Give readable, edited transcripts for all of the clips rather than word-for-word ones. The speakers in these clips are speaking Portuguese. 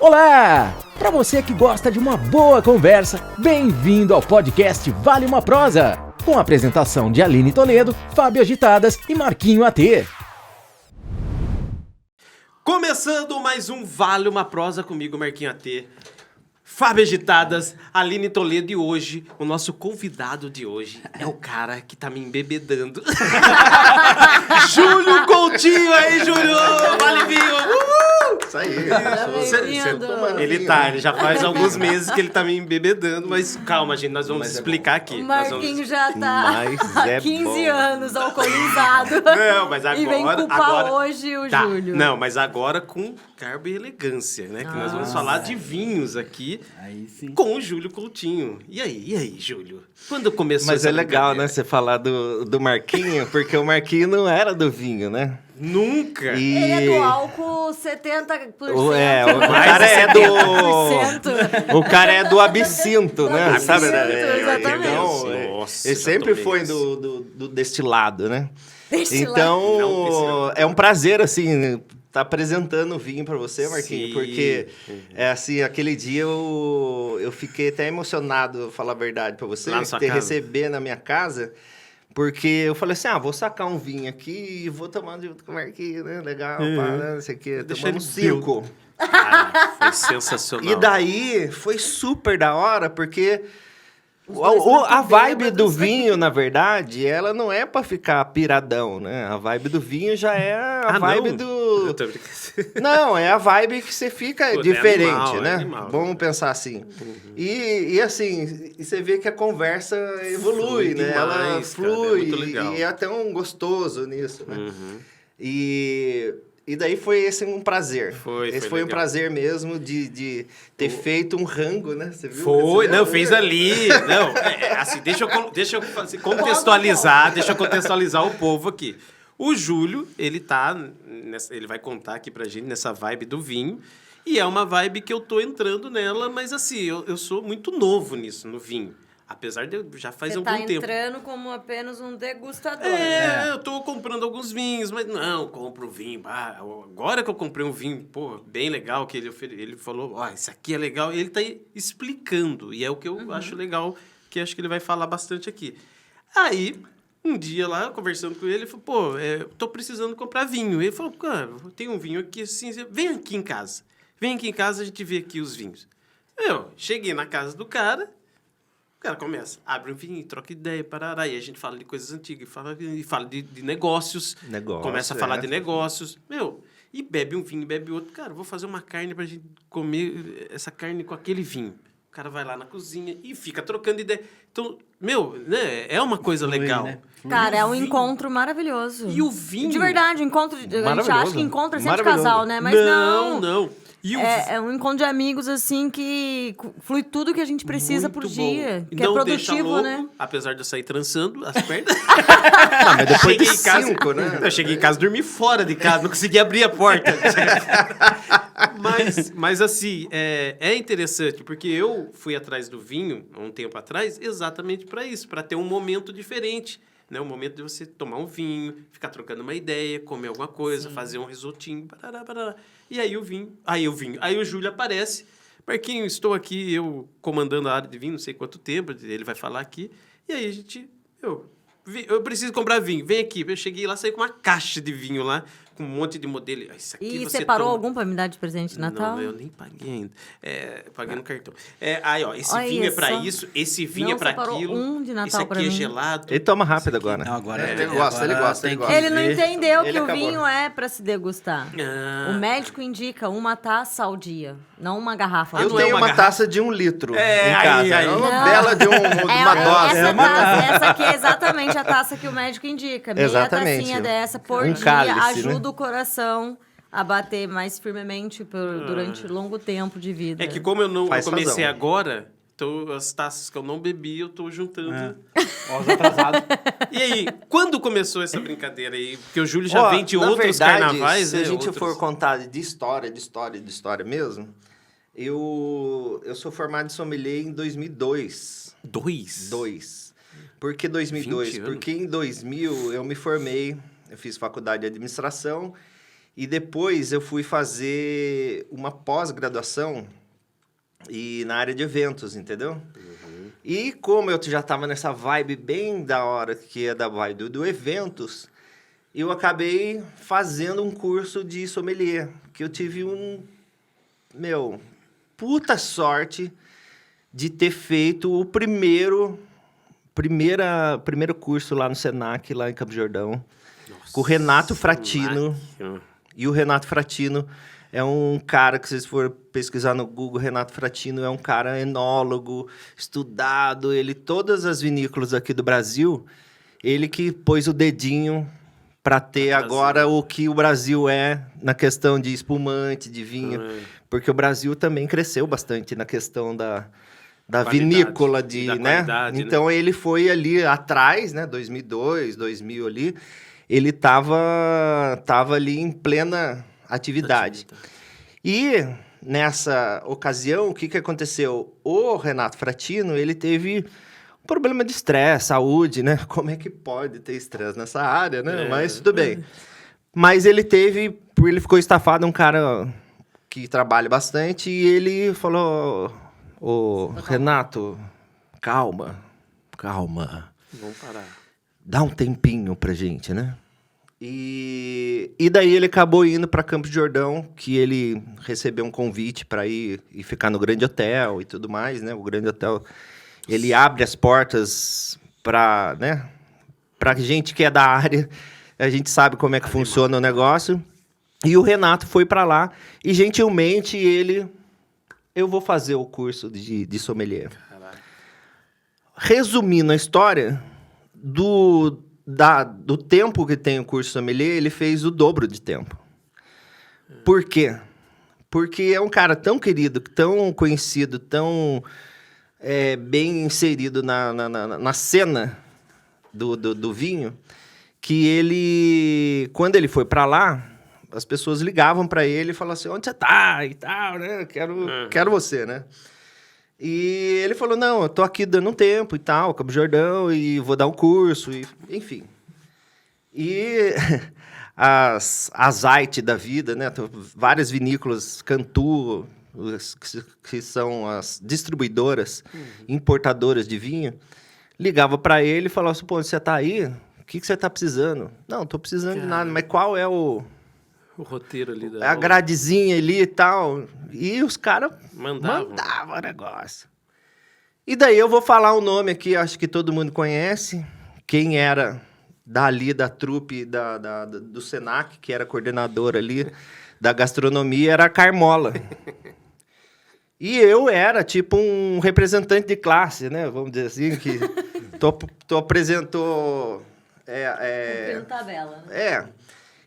Olá! Para você que gosta de uma boa conversa, bem-vindo ao podcast Vale uma Prosa, com a apresentação de Aline Toledo, Fábio Agitadas e Marquinho AT. Começando mais um Vale uma Prosa comigo, Marquinho AT, Fábio Agitadas, Aline Toledo, e hoje, o nosso convidado de hoje é o cara que tá me embebedando. Júlio Coutinho, aí, Júlio! Vale vinho! Isso aí. Ele já faz alguns meses que ele tá me embebedando, mas calma, gente, nós vamos explicar aqui. O Marquinho já tá há 15 anos alcoolizado. Não, mas agora... E vem culpar hoje o tá. Júlio. Não, mas agora com garbo e elegância, né? Que nós vamos falar de vinhos aqui com o Júlio Coutinho. E aí, Júlio? Quando começou Mas essa é legal, brincadeira? né, você falar do Marquinho, porque o Marquinho não era do vinho, né? Nunca! Ele é do álcool 70%. O Mais cara de é 70%. O cara é do absinto, né? Absinto, Sabe? exatamente. Então, Nossa, ele já sempre tomei foi isso. do destilado, né? Destilado. Então, Não, é um prazer, assim, tá apresentando o vinho pra você, Marquinho, Sim. porque, assim, aquele dia eu fiquei até emocionado, falar a verdade pra você, Lá na sua ter casa? receber na minha casa, porque eu falei assim, vou sacar um vinho aqui e vou tomar junto com o Marquinho, né? Legal, pá, né? Não sei o quê. Deixa Tomamos ele 5. Cara, foi sensacional. E daí, foi super da hora, porque... dois A muito vibe bêbados. do vinho, na verdade, ela não é pra ficar piradão, né? A vibe do vinho já é a vibe do... Eu tô brincando. Não, é a vibe que você fica Pô, diferente, é animal, né? é animal. Vamos pensar assim. E assim, e você vê que a conversa evolui, Flui né? Ela demais, cara, flui é muito legal. e é até um gostoso nisso, né? Uhum. E daí foi esse um prazer. foi Esse foi um legal. prazer mesmo de ter feito um rango, né? Você viu? Foi, Você não, viu? fez ali. Não, assim, deixa eu contextualizar o povo aqui. O Júlio, ele vai contar aqui pra gente nessa vibe do vinho. E é uma vibe que eu tô entrando nela, mas assim, eu sou muito novo nisso, no vinho. Apesar de já faz Você algum tá tempo. entrando como apenas um degustador. Eu tô comprando alguns vinhos, mas não, compro vinho. Agora que eu comprei um vinho, bem legal, que ele falou, esse aqui é legal. Ele tá explicando, e é o que eu acho legal, que acho que ele vai falar bastante aqui. Aí, um dia lá, conversando com ele, ele falou, tô precisando comprar vinho. Ele falou, cara, tem um vinho aqui assim, vem aqui em casa. Vem aqui em casa, a gente vê aqui os vinhos. Eu cheguei na casa do cara, o cara começa, abre um vinho, troca ideia, parará, e a gente fala de coisas antigas, fala de negócios, começa a falar de negócios, e bebe um vinho, bebe outro. Cara, vou fazer uma carne pra gente comer essa carne com aquele vinho. O cara vai lá na cozinha e fica trocando ideia. Então, né, é uma coisa legal. Né? Cara, é um vinho- encontro maravilhoso. E o vinho... De verdade, encontro... A gente Maravilhoso. acha que encontro é sempre de Maravilhoso. casal, né? Mas não. E o É um encontro de amigos, assim, que flui tudo que a gente precisa muito por bom. dia. E Que é não deixa produtivo, louco, né? apesar de eu sair trançando as pernas. Mas depois de Cheguei em casa, 5, né? Eu cheguei em casa, dormi fora de casa, não consegui abrir a porta. mas assim, é interessante, porque eu fui atrás do vinho, há um tempo atrás, exatamente para isso, para ter um momento diferente. Né? Um momento de você tomar um vinho, ficar trocando uma ideia, comer alguma coisa, fazer um risotinho, parará. E aí aí o Júlio aparece. Marquinho, estou aqui, eu comandando a área de vinho, não sei quanto tempo, ele vai falar aqui. E aí a gente, eu preciso comprar vinho, vem aqui. Eu cheguei lá, saí com uma caixa de vinho lá, com um monte de modelo. Isso aqui E você separou toma. algum pra me dar de presente de Natal? Não, eu nem paguei ainda. Paguei no cartão. Esse Olha vinho é pra só. isso, esse vinho Não é pra separou aquilo. um de Natal esse aqui pra é mim. gelado. Ele toma rápido agora. Não, agora Ele gosta, ele gosta, tem ele que gosta. Ele não ver. entendeu Ele que acabou. o vinho é pra se degustar. Ah, O médico indica uma taça ao dia, não uma garrafa ao Eu não dia. tenho uma uma garrafa? taça de 1 litro É, em aí, casa. aí. É uma Não. bela de uma dose. Essa aqui é exatamente a taça que o médico indica. Meia Exatamente. tacinha dessa por Um dia cálice, ajuda né? o coração a bater mais firmemente durante longo tempo de vida. É que como eu Faz comecei razão. agora, então as taças que eu não bebi, eu tô juntando. Ó, os atrasados. E aí, quando começou essa brincadeira aí? Porque o Júlio já Ó, vem de na outros verdade, carnavais, se né? a gente outros... for contar de história mesmo, eu sou formado em sommelier em 2002. Por que 2002? 20 anos. Porque em 2000 eu me formei, eu fiz faculdade de administração E depois eu fui fazer uma pós-graduação na área de eventos, entendeu? E como eu já estava nessa vibe bem da hora, que é da vibe do eventos, eu acabei fazendo um curso de sommelier, que eu tive puta sorte de ter feito o primeiro curso lá no Senac, lá em Campos do Jordão, com o Renato Fratino. E o Renato Fratino é um cara que, se vocês forem pesquisar no Google, Renato Fratino é um cara enólogo, estudado. Todas as vinícolas aqui do Brasil, ele que pôs o dedinho para ter agora o que o Brasil é na questão de espumante, de vinho. Porque o Brasil também cresceu bastante na questão da vinícola, né? Então, ele foi ali atrás, né? 2002, 2000 ali. Ele tava ali em plena atividade. E, nessa ocasião, o que aconteceu? O Renato Fratino, ele teve um problema de estresse, saúde, né? Como é que pode ter estresse nessa área, né? Mas tudo bem. Mas ele ficou estafado, um cara que trabalha bastante, e ele falou, Renato, calma. Vamos parar. Dá um tempinho pra gente, né? E daí ele acabou indo para Campos do Jordão, que ele recebeu um convite para ir e ficar no Grande Hotel e tudo mais, né? O Grande Hotel, ele abre as portas para, né? Pra gente que é da área, a gente sabe como é que funciona o negócio. E o Renato foi para lá e, gentilmente, eu vou fazer o curso de sommelier. Caralho. Resumindo a história, do tempo que tem o curso sommelier, ele fez o dobro de tempo. Por quê? Porque é um cara tão querido, tão conhecido, tão bem inserido na cena do vinho, que ele, quando ele foi para lá, as pessoas ligavam para ele e falavam assim, onde você tá? E tal, né? Quero você, né? E ele falou, não, eu tô aqui dando um tempo e tal, Campos do Jordão, e vou dar um curso, enfim. E as Azait da vida, né? Várias vinícolas, Cantu, que são as distribuidoras, importadoras de vinho, ligava para ele e falava assim, pô, você tá aí? O que você tá precisando? Não, tô precisando de nada, mas qual é o roteiro ali a gradezinha ali e tal. E os caras mandavam o negócio. E daí eu vou falar o nome aqui, acho que todo mundo conhece. Quem era dali da trupe do Senac, que era coordenadora ali da gastronomia, era a Carmola. E eu era tipo um representante de classe, né? Vamos dizer assim, que apresentou... Cumprindo tabela, né?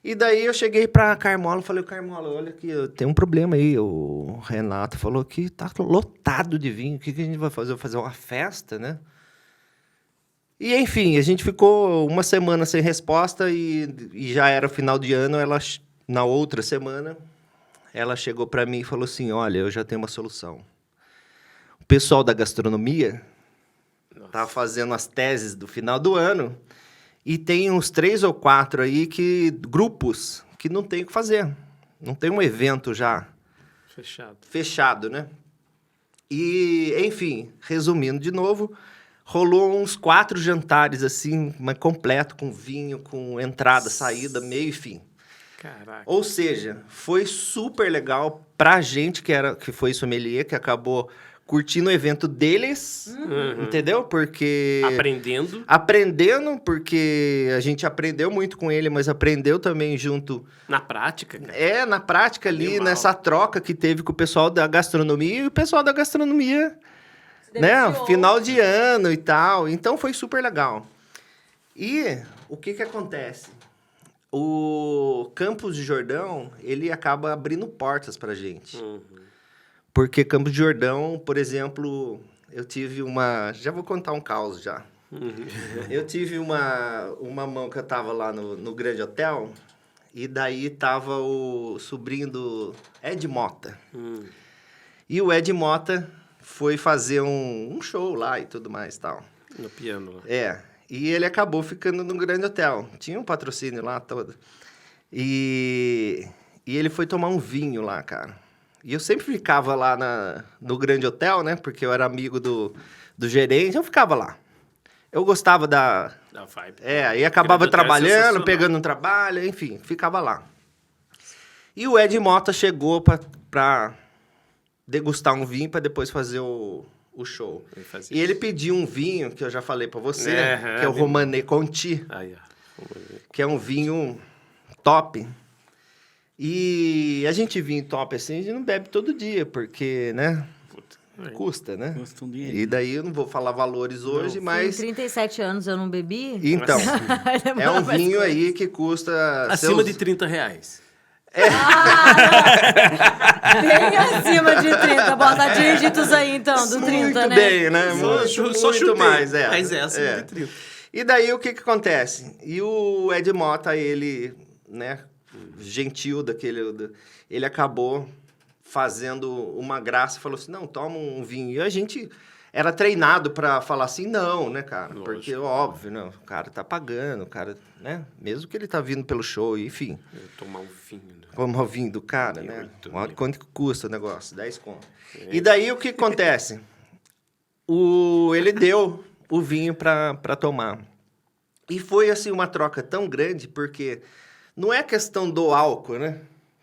E daí eu cheguei pra Carmola e falei, Carmola, olha aqui, tem um problema aí. O Renato falou que tá lotado de vinho. O que a gente vai fazer? Vou fazer uma festa, né? E, enfim, a gente ficou uma semana sem resposta e já era final de ano. Na outra semana, ela chegou pra mim e falou assim, olha, eu já tenho uma solução. O pessoal da gastronomia tá fazendo as teses do final do ano. E tem uns 3 ou 4 aí grupos que não tem o que fazer. Não tem um evento já fechado, né? E, enfim, resumindo de novo, rolou uns 4 jantares, assim, mas completo, com vinho, com entrada, saída, meio e fim. Caraca. Ou seja, foi super legal pra gente que foi sommelier, que acabou curtindo o evento deles, entendeu? Porque... Aprendendo, porque a gente aprendeu muito com ele, mas aprendeu também junto... Na prática? Cara. Na prática ali, nessa troca que teve com o pessoal da gastronomia, e o pessoal da gastronomia, né? Final de ano e tal. Então, foi super legal. E o que acontece? O Campos do Jordão, ele acaba abrindo portas pra gente. Porque Campos do Jordão, por exemplo, eu tive uma... Já vou contar um caos já. Eu tive uma mão que eu tava lá no Grande Hotel, e daí tava o sobrinho do Ed Mota. E o Ed Mota foi fazer um show lá e tudo mais e tal. No piano. E ele acabou ficando no Grande Hotel. Tinha um patrocínio lá todo. E ele foi tomar um vinho lá, cara. E eu sempre ficava lá no Grande Hotel, né? Porque eu era amigo do gerente, eu ficava lá. Eu gostava da vibe. Aí acabava trabalhando, é pegando um trabalho, enfim, ficava lá. E o Ed Mota chegou pra degustar um vinho pra depois fazer o show. E ele pediu um vinho, que eu já falei pra você, que é o Romanée Conti, que é um vinho top. E a gente vinho top assim, a gente não bebe todo dia, porque, né, custa, né? Custa um dinheiro. E daí eu não vou falar valores hoje, mas... Em 37 anos eu não bebi. Então, é um vinho aí que custa... Acima de R$30. Bem acima de 30. Bota dígitos aí, então, do 30, muito né? bem, né? Só muito mais, Mas acima de 30. E daí, o que acontece? E o Ed Mota, ele, né, gentil ele acabou fazendo uma graça e falou assim, não, toma um vinho. E a gente era treinado para falar assim, não, né, cara? Lógico. Porque, óbvio, né, o cara tá pagando, o cara, né? Mesmo que ele tá vindo pelo show, enfim. Tomar um vinho. Tomar o vinho do cara, né? Olha mil. quanto que custa o negócio, 10 conto. E daí, o que acontece? Ele deu o vinho para tomar. E foi, assim, uma troca tão grande, porque não é questão do álcool, né?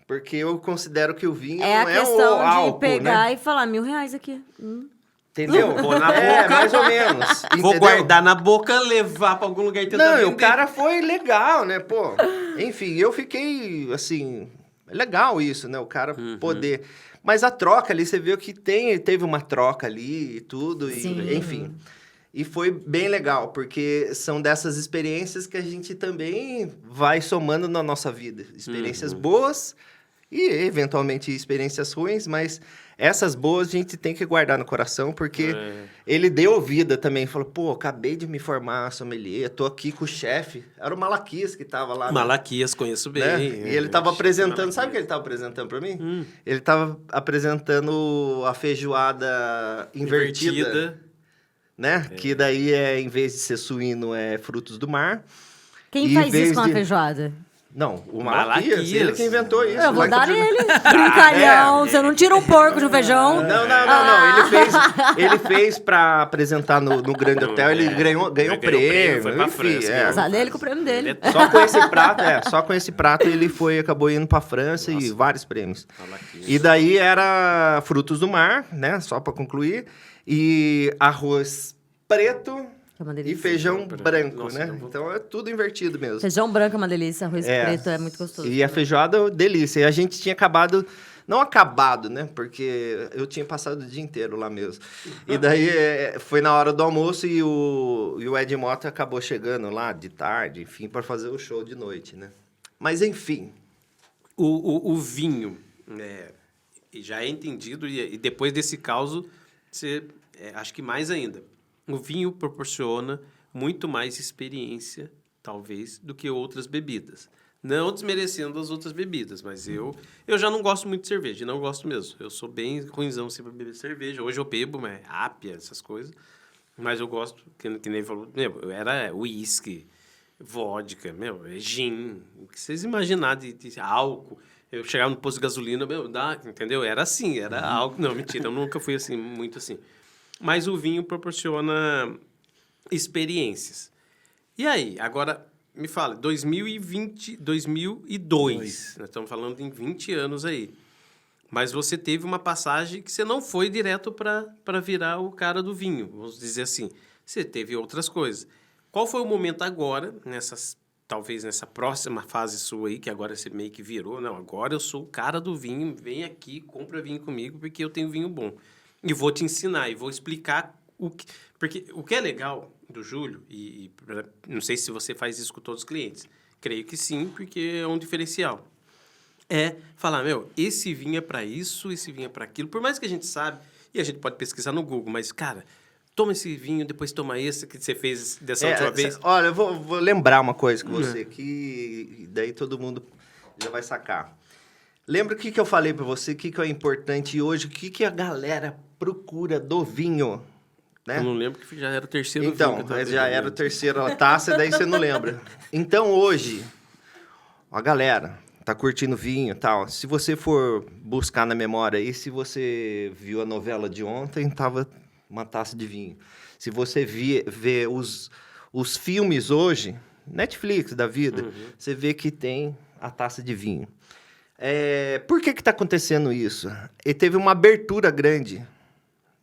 Porque eu considero que o vinho não é o álcool, a questão de pegar né? e falar R$1.000 aqui. Entendeu? Vou na boca. Mais ou menos. Vou entendeu? guardar na boca, levar pra algum lugar e tentar Não, e vender. o cara foi legal, né? Pô, enfim, eu fiquei, assim... Legal isso, né? O cara poder... Mas a troca ali, você viu que teve uma troca ali e tudo, e, enfim... E foi bem legal, porque são dessas experiências que a gente também vai somando na nossa vida. Experiências boas e, eventualmente, experiências ruins, mas essas boas a gente tem que guardar no coração, porque ele deu vida também. Falou, pô, acabei de me formar sommelier, tô aqui com o chefe. Era o Malaquias que tava lá. Malaquias, conheço bem. Né? E ele tava apresentando... Sabe o que ele tava apresentando para mim? Ele tava apresentando a feijoada invertida. Né? Que daí, em vez de ser suíno, é frutos do mar. Quem faz isso com a feijoada? Não, o Malaquias, ele que inventou isso. Eu vou dar ele. Brincalhão, você não tira um porco de um feijão? Não. Ele fez pra apresentar no Grande Hotel, ele ganhou prêmio. Foi pra enfim, França. Azar dele com o prêmio dele. Só com esse prato ele acabou indo pra França e vários prêmios. E daí era frutos do mar, né? Só pra concluir. E arroz preto e feijão branco, Nossa, né? Então é tudo invertido mesmo. Feijão branco é uma delícia, arroz preto é muito gostoso. E a feijoada, delícia. E a gente tinha acabado... Não acabado, né? Porque eu tinha passado o dia inteiro lá mesmo. E daí foi na hora do almoço e o Ed Mota acabou chegando lá de tarde, enfim, para fazer o show de noite, né? Mas enfim. O vinho já é entendido e depois desse caso, acho que mais ainda. O vinho proporciona muito mais experiência, talvez, do que outras bebidas. Não desmerecendo as outras bebidas, mas eu já não gosto muito de cerveja, não gosto mesmo. Eu sou bem ruinzão assim para beber cerveja. Hoje eu bebo, mas ápia, essas coisas. Mas eu gosto, que nem falou, era uísque, vodka, gin, o que vocês imaginarem de álcool. Eu chegava no posto de gasolina, entendeu? Era assim, era álcool. Não, mentira, eu nunca fui assim, muito assim. Mas o vinho proporciona experiências. E aí, agora... Me fala, 2002, nós estamos falando em 20 anos aí. Mas você teve uma passagem que você não foi direto para virar o cara do vinho, vamos dizer assim. Você teve outras coisas. Qual foi o momento agora, talvez nessa próxima fase sua aí, que agora você meio que virou, não, agora eu sou o cara do vinho, vem aqui, compra vinho comigo, porque eu tenho vinho bom. E vou te ensinar, e vou explicar porque o que é legal do Júlio, e não sei se você faz isso com todos os clientes, creio que sim, porque é um diferencial. É falar, esse vinho é para isso, esse vinho é para aquilo, por mais que a gente sabe, e a gente pode pesquisar no Google, mas, cara, toma esse vinho, depois toma esse que você fez dessa última vez. Olha, eu vou lembrar uma coisa com você, que daí todo mundo já vai sacar. Lembra o que eu falei para você, o que é importante hoje, o que a galera procura do vinho? Né? Eu não lembro que já era o terceiro vinho. Então, já era o terceiro taça, daí você não lembra. Então, hoje, a galera tá curtindo vinho e tal. Se você for buscar na memória aí, se você viu a novela de ontem, tava uma taça de vinho. Se você vê os filmes hoje, Netflix da vida, você vê que tem a taça de vinho. Por que está acontecendo isso? E teve uma abertura grande,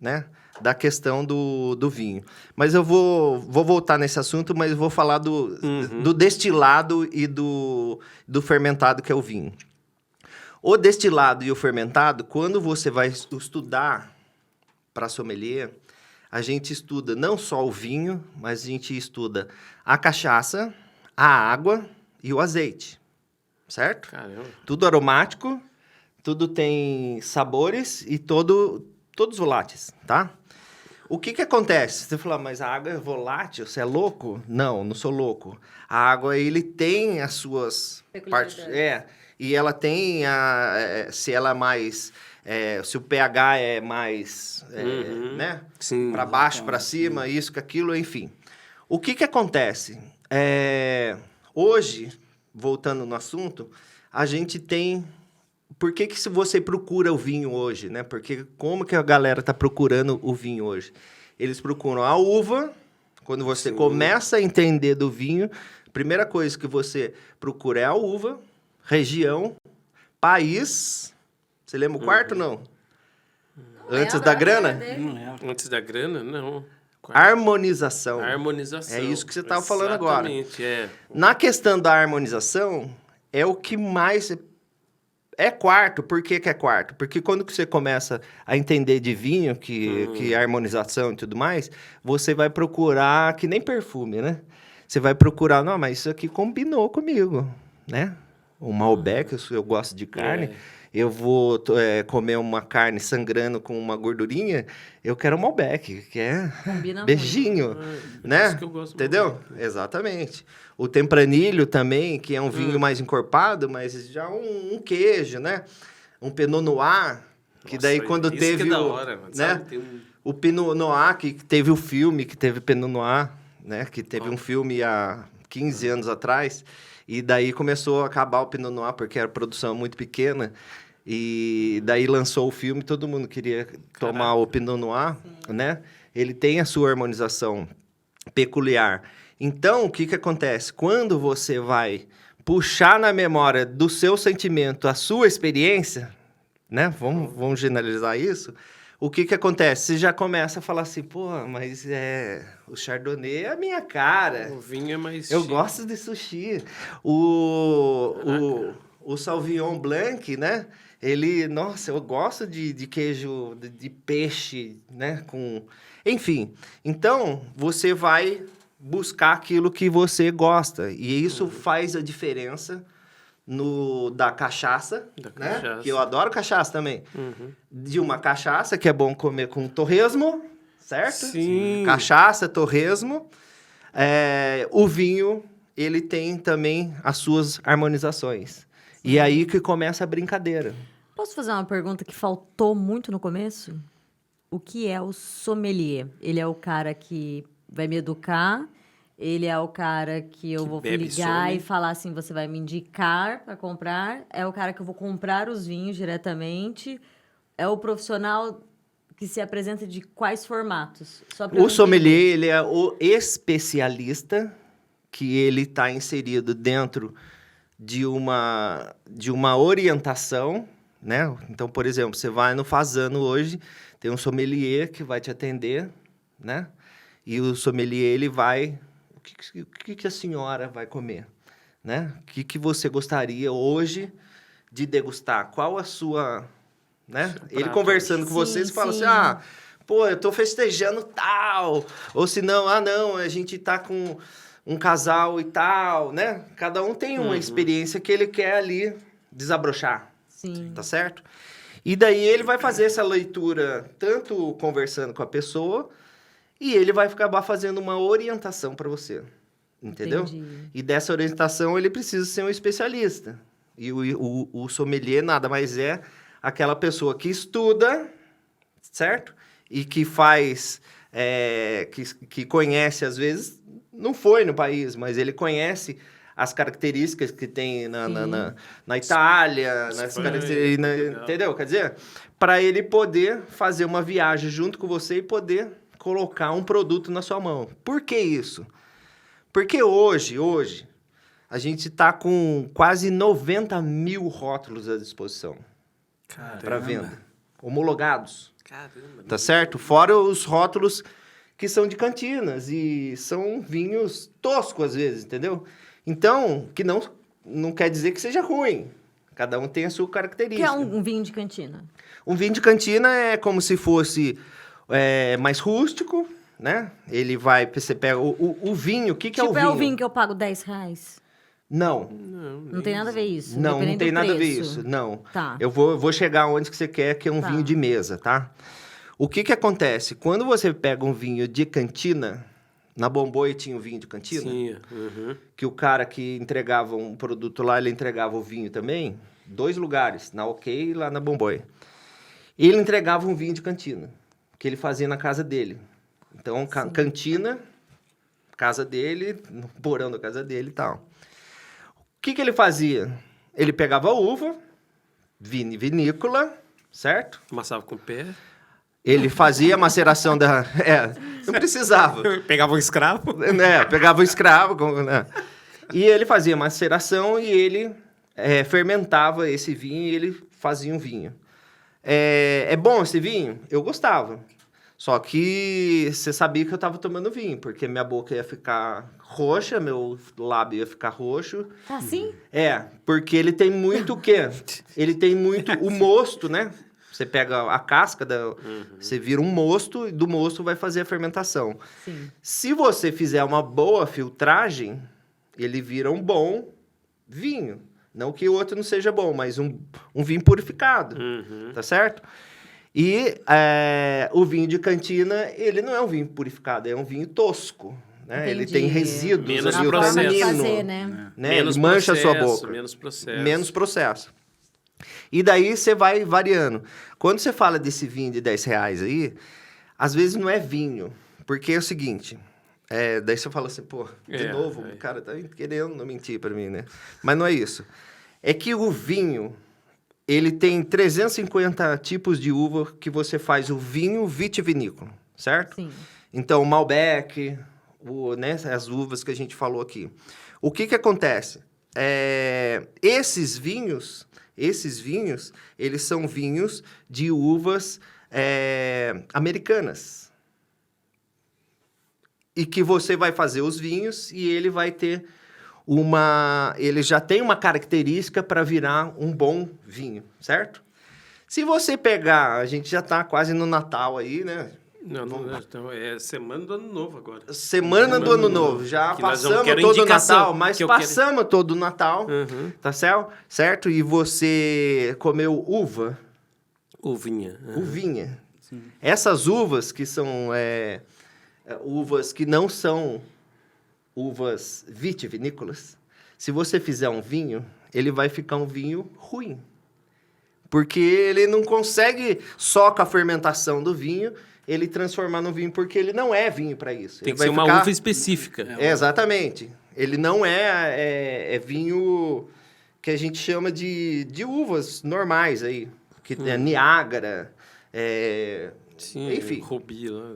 né, da questão do vinho. Mas eu vou voltar nesse assunto, mas vou falar do destilado e do fermentado, que é o vinho. O destilado e o fermentado, quando você vai estudar para sommelier, a gente estuda não só o vinho, mas a gente estuda a cachaça, a água e o azeite. Certo? Caramba. Tudo aromático, tudo tem sabores e todos voláteis, tá? O que acontece? Você fala, mas a água é volátil? Você é louco? Não sou louco. A água, ele tem as suas partes... E ela tem, se ela é mais... se o pH é mais, né? Sim. Para baixo, para cima, isso, aquilo, enfim. O que acontece? Hoje... Voltando no assunto, a gente tem... Por que se você procura o vinho hoje, né? Porque como que a galera tá procurando o vinho hoje? Eles procuram a uva. Quando você começa a entender do vinho, a primeira coisa que você procura é a uva, região, país. Você lembra o quarto, não? Antes da grana? Não é. Antes da grana, não. Harmonização. Harmonização. É isso que você estava falando agora. Exatamente, Na questão da harmonização, é o que mais... É quarto. Por que é quarto? Porque quando você começa a entender de vinho, que é harmonização e tudo mais, você vai procurar, que nem perfume, né? Você vai procurar, não, mas isso aqui combinou comigo, né? O Malbec, eu gosto de carne... Eu vou comer uma carne sangrando com uma gordurinha, eu quero um Malbec, que é Combina beijinho, né? Isso que eu gosto. Entendeu? Exatamente. O Tempranillo também, que é um vinho mais encorpado, mas já um queijo, né? Um Pinot Noir, que daí quando isso teve que é da hora, mano, né? sabe? Tem O Pinot Noir, que teve o filme, que teve Pinot Noir, né? Que teve um filme há 15 anos atrás. E daí começou a acabar o Pinot Noir, porque era produção muito pequena. E daí lançou o filme, todo mundo queria tomar o Pinot Noir, né? Ele tem a sua harmonização peculiar. Então, o que acontece? Quando você vai puxar na memória do seu sentimento a sua experiência, né? Vamos generalizar isso. O que acontece? Você já começa a falar assim, pô, mas o Chardonnay é a minha cara. O vinho é mais... Eu gosto de sushi. O Sauvignon Blanc, né? Nossa, eu gosto de queijo, de peixe, né? Enfim, então, você vai buscar aquilo que você gosta. E isso faz a diferença da cachaça, né? Cachaça. Que eu adoro cachaça também. De uma cachaça, que é bom comer com torresmo, certo? Sim. Cachaça, torresmo. O vinho, ele tem também as suas harmonizações. E aí que começa a brincadeira. Posso fazer uma pergunta que faltou muito no começo? O que é o sommelier? Ele é o cara que vai me educar? Ele é o cara que eu vou bebe ligar somme. e falar assim, você vai me indicar para comprar? É o cara que eu vou comprar os vinhos diretamente? É o profissional que se apresenta de quais formatos? Só pra eu O sommelier, entender. ele é o especialista que ele está inserido dentro de uma orientação, né? Então, por exemplo, você vai no Fasano hoje, tem um sommelier que vai te atender, né? E o sommelier, ele vai... O que a senhora vai comer, né? O que você gostaria hoje de degustar? Qual a sua... né? Ele conversando com vocês, fala assim, pô, eu tô festejando tal. Ou se não, não, a gente tá com um casal e tal, né? Cada um tem uma experiência que ele quer ali desabrochar. Sim. Tá certo? E daí ele vai fazer essa leitura, tanto conversando com a pessoa, e ele vai acabar fazendo uma orientação para você. Entendeu? Entendi. E dessa orientação ele precisa ser um especialista. E o sommelier nada mais é aquela pessoa que estuda, certo? E que faz, que conhece, às vezes, não foi no país, mas ele conhece as características que tem na Itália, nas características, entendeu? Quer dizer, para ele poder fazer uma viagem junto com você e poder colocar um produto na sua mão. Por que isso? Porque hoje a gente está com quase 90 mil rótulos à disposição para venda, homologados. Caramba. Tá certo? Fora os rótulos que são de cantinas e são vinhos toscos às vezes, entendeu? Então, que não quer dizer que seja ruim. Cada um tem a sua O característica. que é um vinho de cantina? Um vinho de cantina é como se fosse mais rústico, né? Ele vai... Você pega o vinho... O que é o vinho? É o vinho que eu pago R$10? Não. Não tem nada a ver isso. Não independente tem do nada a ver preço. isso. Não. Tá. Eu vou chegar onde que você quer, que é um Tá. vinho de mesa, tá? O que acontece? Quando você pega um vinho de cantina... Na Bomboy tinha um vinho de cantina. Sim. Uhum. Que o cara que entregava um produto lá, ele entregava o vinho também. 2 lugares, na OK e lá na Bomboy. Ele entregava um vinho de cantina, que ele fazia na casa dele. Então, cantina, casa dele, no porão da casa dele e tal. O que ele fazia? Ele pegava a uva, vinícola, certo? Amassava com o pé. Ele fazia a maceração da... não precisava. Pegava um escravo. Pegava o escravo, né? E ele fazia maceração e ele fermentava esse vinho e ele fazia um vinho. É bom esse vinho? Eu gostava. Só que você sabia que eu estava tomando vinho, porque minha boca ia ficar roxa, meu lábio ia ficar roxo. Tá assim? Porque ele tem muito o quê? Ele tem muito o mosto, né? Você pega a casca, você vira um mosto, e do mosto vai fazer a fermentação. Sim. Se você fizer uma boa filtragem, ele vira um bom vinho. Não que o outro não seja bom, mas um vinho purificado, tá certo? E o vinho de cantina, ele não é um vinho purificado, é um vinho tosco. Né? Ele tem resíduos. Menos ali, o processo. tanino, Fazer, né? Menos ele mancha processo, a sua boca. Menos processo. Menos processo. E daí você vai variando. Quando você fala desse vinho de R$10 aí, às vezes não é vinho. Porque é o seguinte, daí você fala assim, pô, de novo, o cara tá querendo mentir para mim, né? Mas não é isso. É que o vinho, ele tem 350 tipos de uva que você faz o vinho vitivinícola, certo? Sim. Então, o Malbec, as uvas que a gente falou aqui. O que acontece? Esses vinhos, eles são vinhos de uvas americanas. E que você vai fazer os vinhos e ele vai ter ele já tem uma característica para virar um bom vinho, certo? Se você pegar, a gente já está quase no Natal aí, né? Não, então é semana do Ano Novo agora. Semana do Ano Novo. Já passamos todo o Natal, mas passamos todo o Natal, tá certo? E você comeu uva? Uvinha. Uvinha. Sim. Essas uvas que são uvas que não são uvas vitivinícolas, se você fizer um vinho, ele vai ficar um vinho ruim. Porque ele não consegue, só com a fermentação do vinho, ele transformar no vinho, porque ele não é vinho para isso. Tem que ser uma uva específica. Exatamente. Ele não é vinho que a gente chama de uvas normais aí, que é Niágara, sim, enfim. Rubi lá.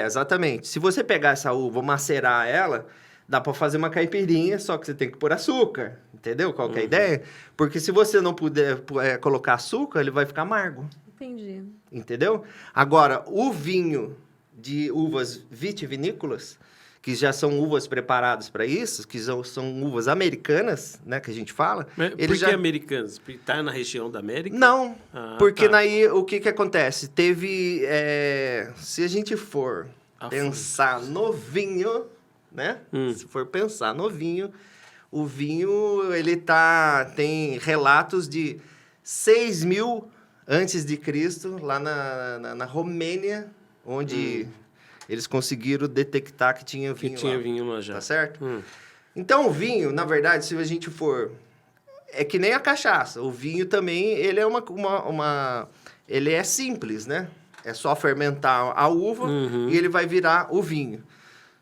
Exatamente. Se você pegar essa uva, macerar ela, dá para fazer uma caipirinha, só que você tem que pôr açúcar. Entendeu qual que é a ideia? Porque se você não puder colocar açúcar, ele vai ficar amargo. Entendi. Entendeu? Agora, o vinho de uvas vitivinícolas, que já são uvas preparadas para isso, que são uvas americanas, né, que a gente fala. Mas por que americanas? Porque está na região da América? Não, porque daí o que acontece? Teve, se a gente for pensar no vinho, né? Se for pensar no vinho, o vinho, ele tem relatos de 6.000 antes de Cristo, lá na Romênia, onde eles conseguiram detectar que tinha vinho lá. Que tinha vinho lá já. Tá certo? Então, o vinho, na verdade, se a gente for... É que nem a cachaça. O vinho também, ele é ele é simples, né? É só fermentar a uva e ele vai virar o vinho.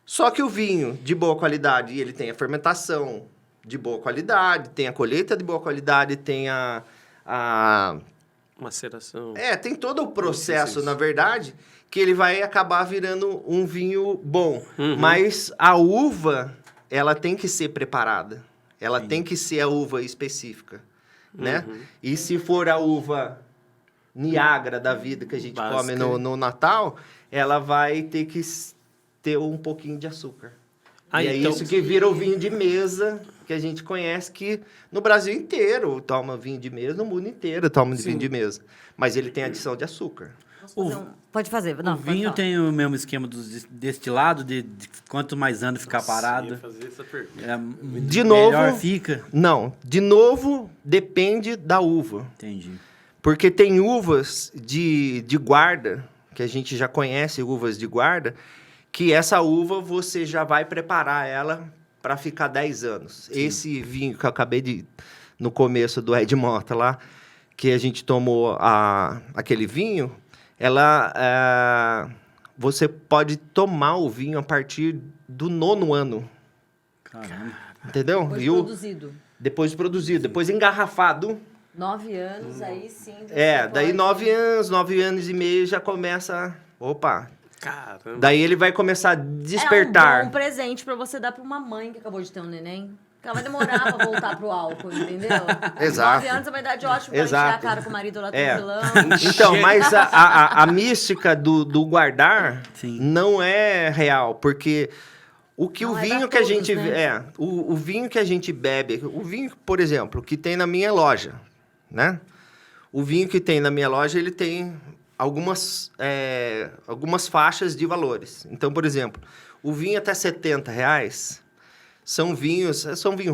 Só que o vinho de boa qualidade, ele tem a fermentação de boa qualidade, tem a colheita de boa qualidade, tem a Maceração. tem todo o processo, Isso. na verdade, que ele vai acabar virando um vinho bom. Mas a uva, ela tem que ser preparada. Ela tem que ser a uva específica, né? E se for a uva Niágara da vida que a gente come no Natal, ela vai ter que ter um pouquinho de açúcar. E é então, isso que vira o vinho de mesa que a gente conhece, que no Brasil inteiro toma vinho de mesa, no mundo inteiro toma vinho de mesa. Mas ele tem adição de açúcar. Pode fazer. Não, O pode vinho falar. tem o mesmo esquema do destilado, de quanto mais anos ficar ia parado, fazer essa pergunta. De novo- melhor fica. Não, de novo, depende da uva. Entendi. Porque tem uvas de guarda, que a gente já conhece, uvas de guarda, que essa uva você já vai preparar ela para ficar 10 anos. Sim. Esse vinho que eu acabei no começo do Ed Mota lá, que a gente tomou aquele vinho, você pode tomar o vinho a partir do 9º ano. Caramba. Entendeu? Depois E produzido. depois produzido, depois engarrafado. 9 anos, aí sim. Daí 9 anos e meio já começa. Opa! Caramba. Daí ele vai começar a despertar. É um bom presente pra você dar pra uma mãe que acabou de ter um neném. Ela vai demorar pra voltar pro álcool, entendeu? Exato. 9 anos é uma idade ótima pra Exato. encher a cara com o marido lá É. tranquilão. Então, mas a mística do guardar Sim. não é real, porque o que Não o é vinho pra que a todos, gente né? o vinho que a gente bebe, o vinho, por exemplo, que tem na minha loja, né? O vinho que tem na minha loja, ele tem algumas faixas de valores. Então, por exemplo, o vinho até R$70 são vinhos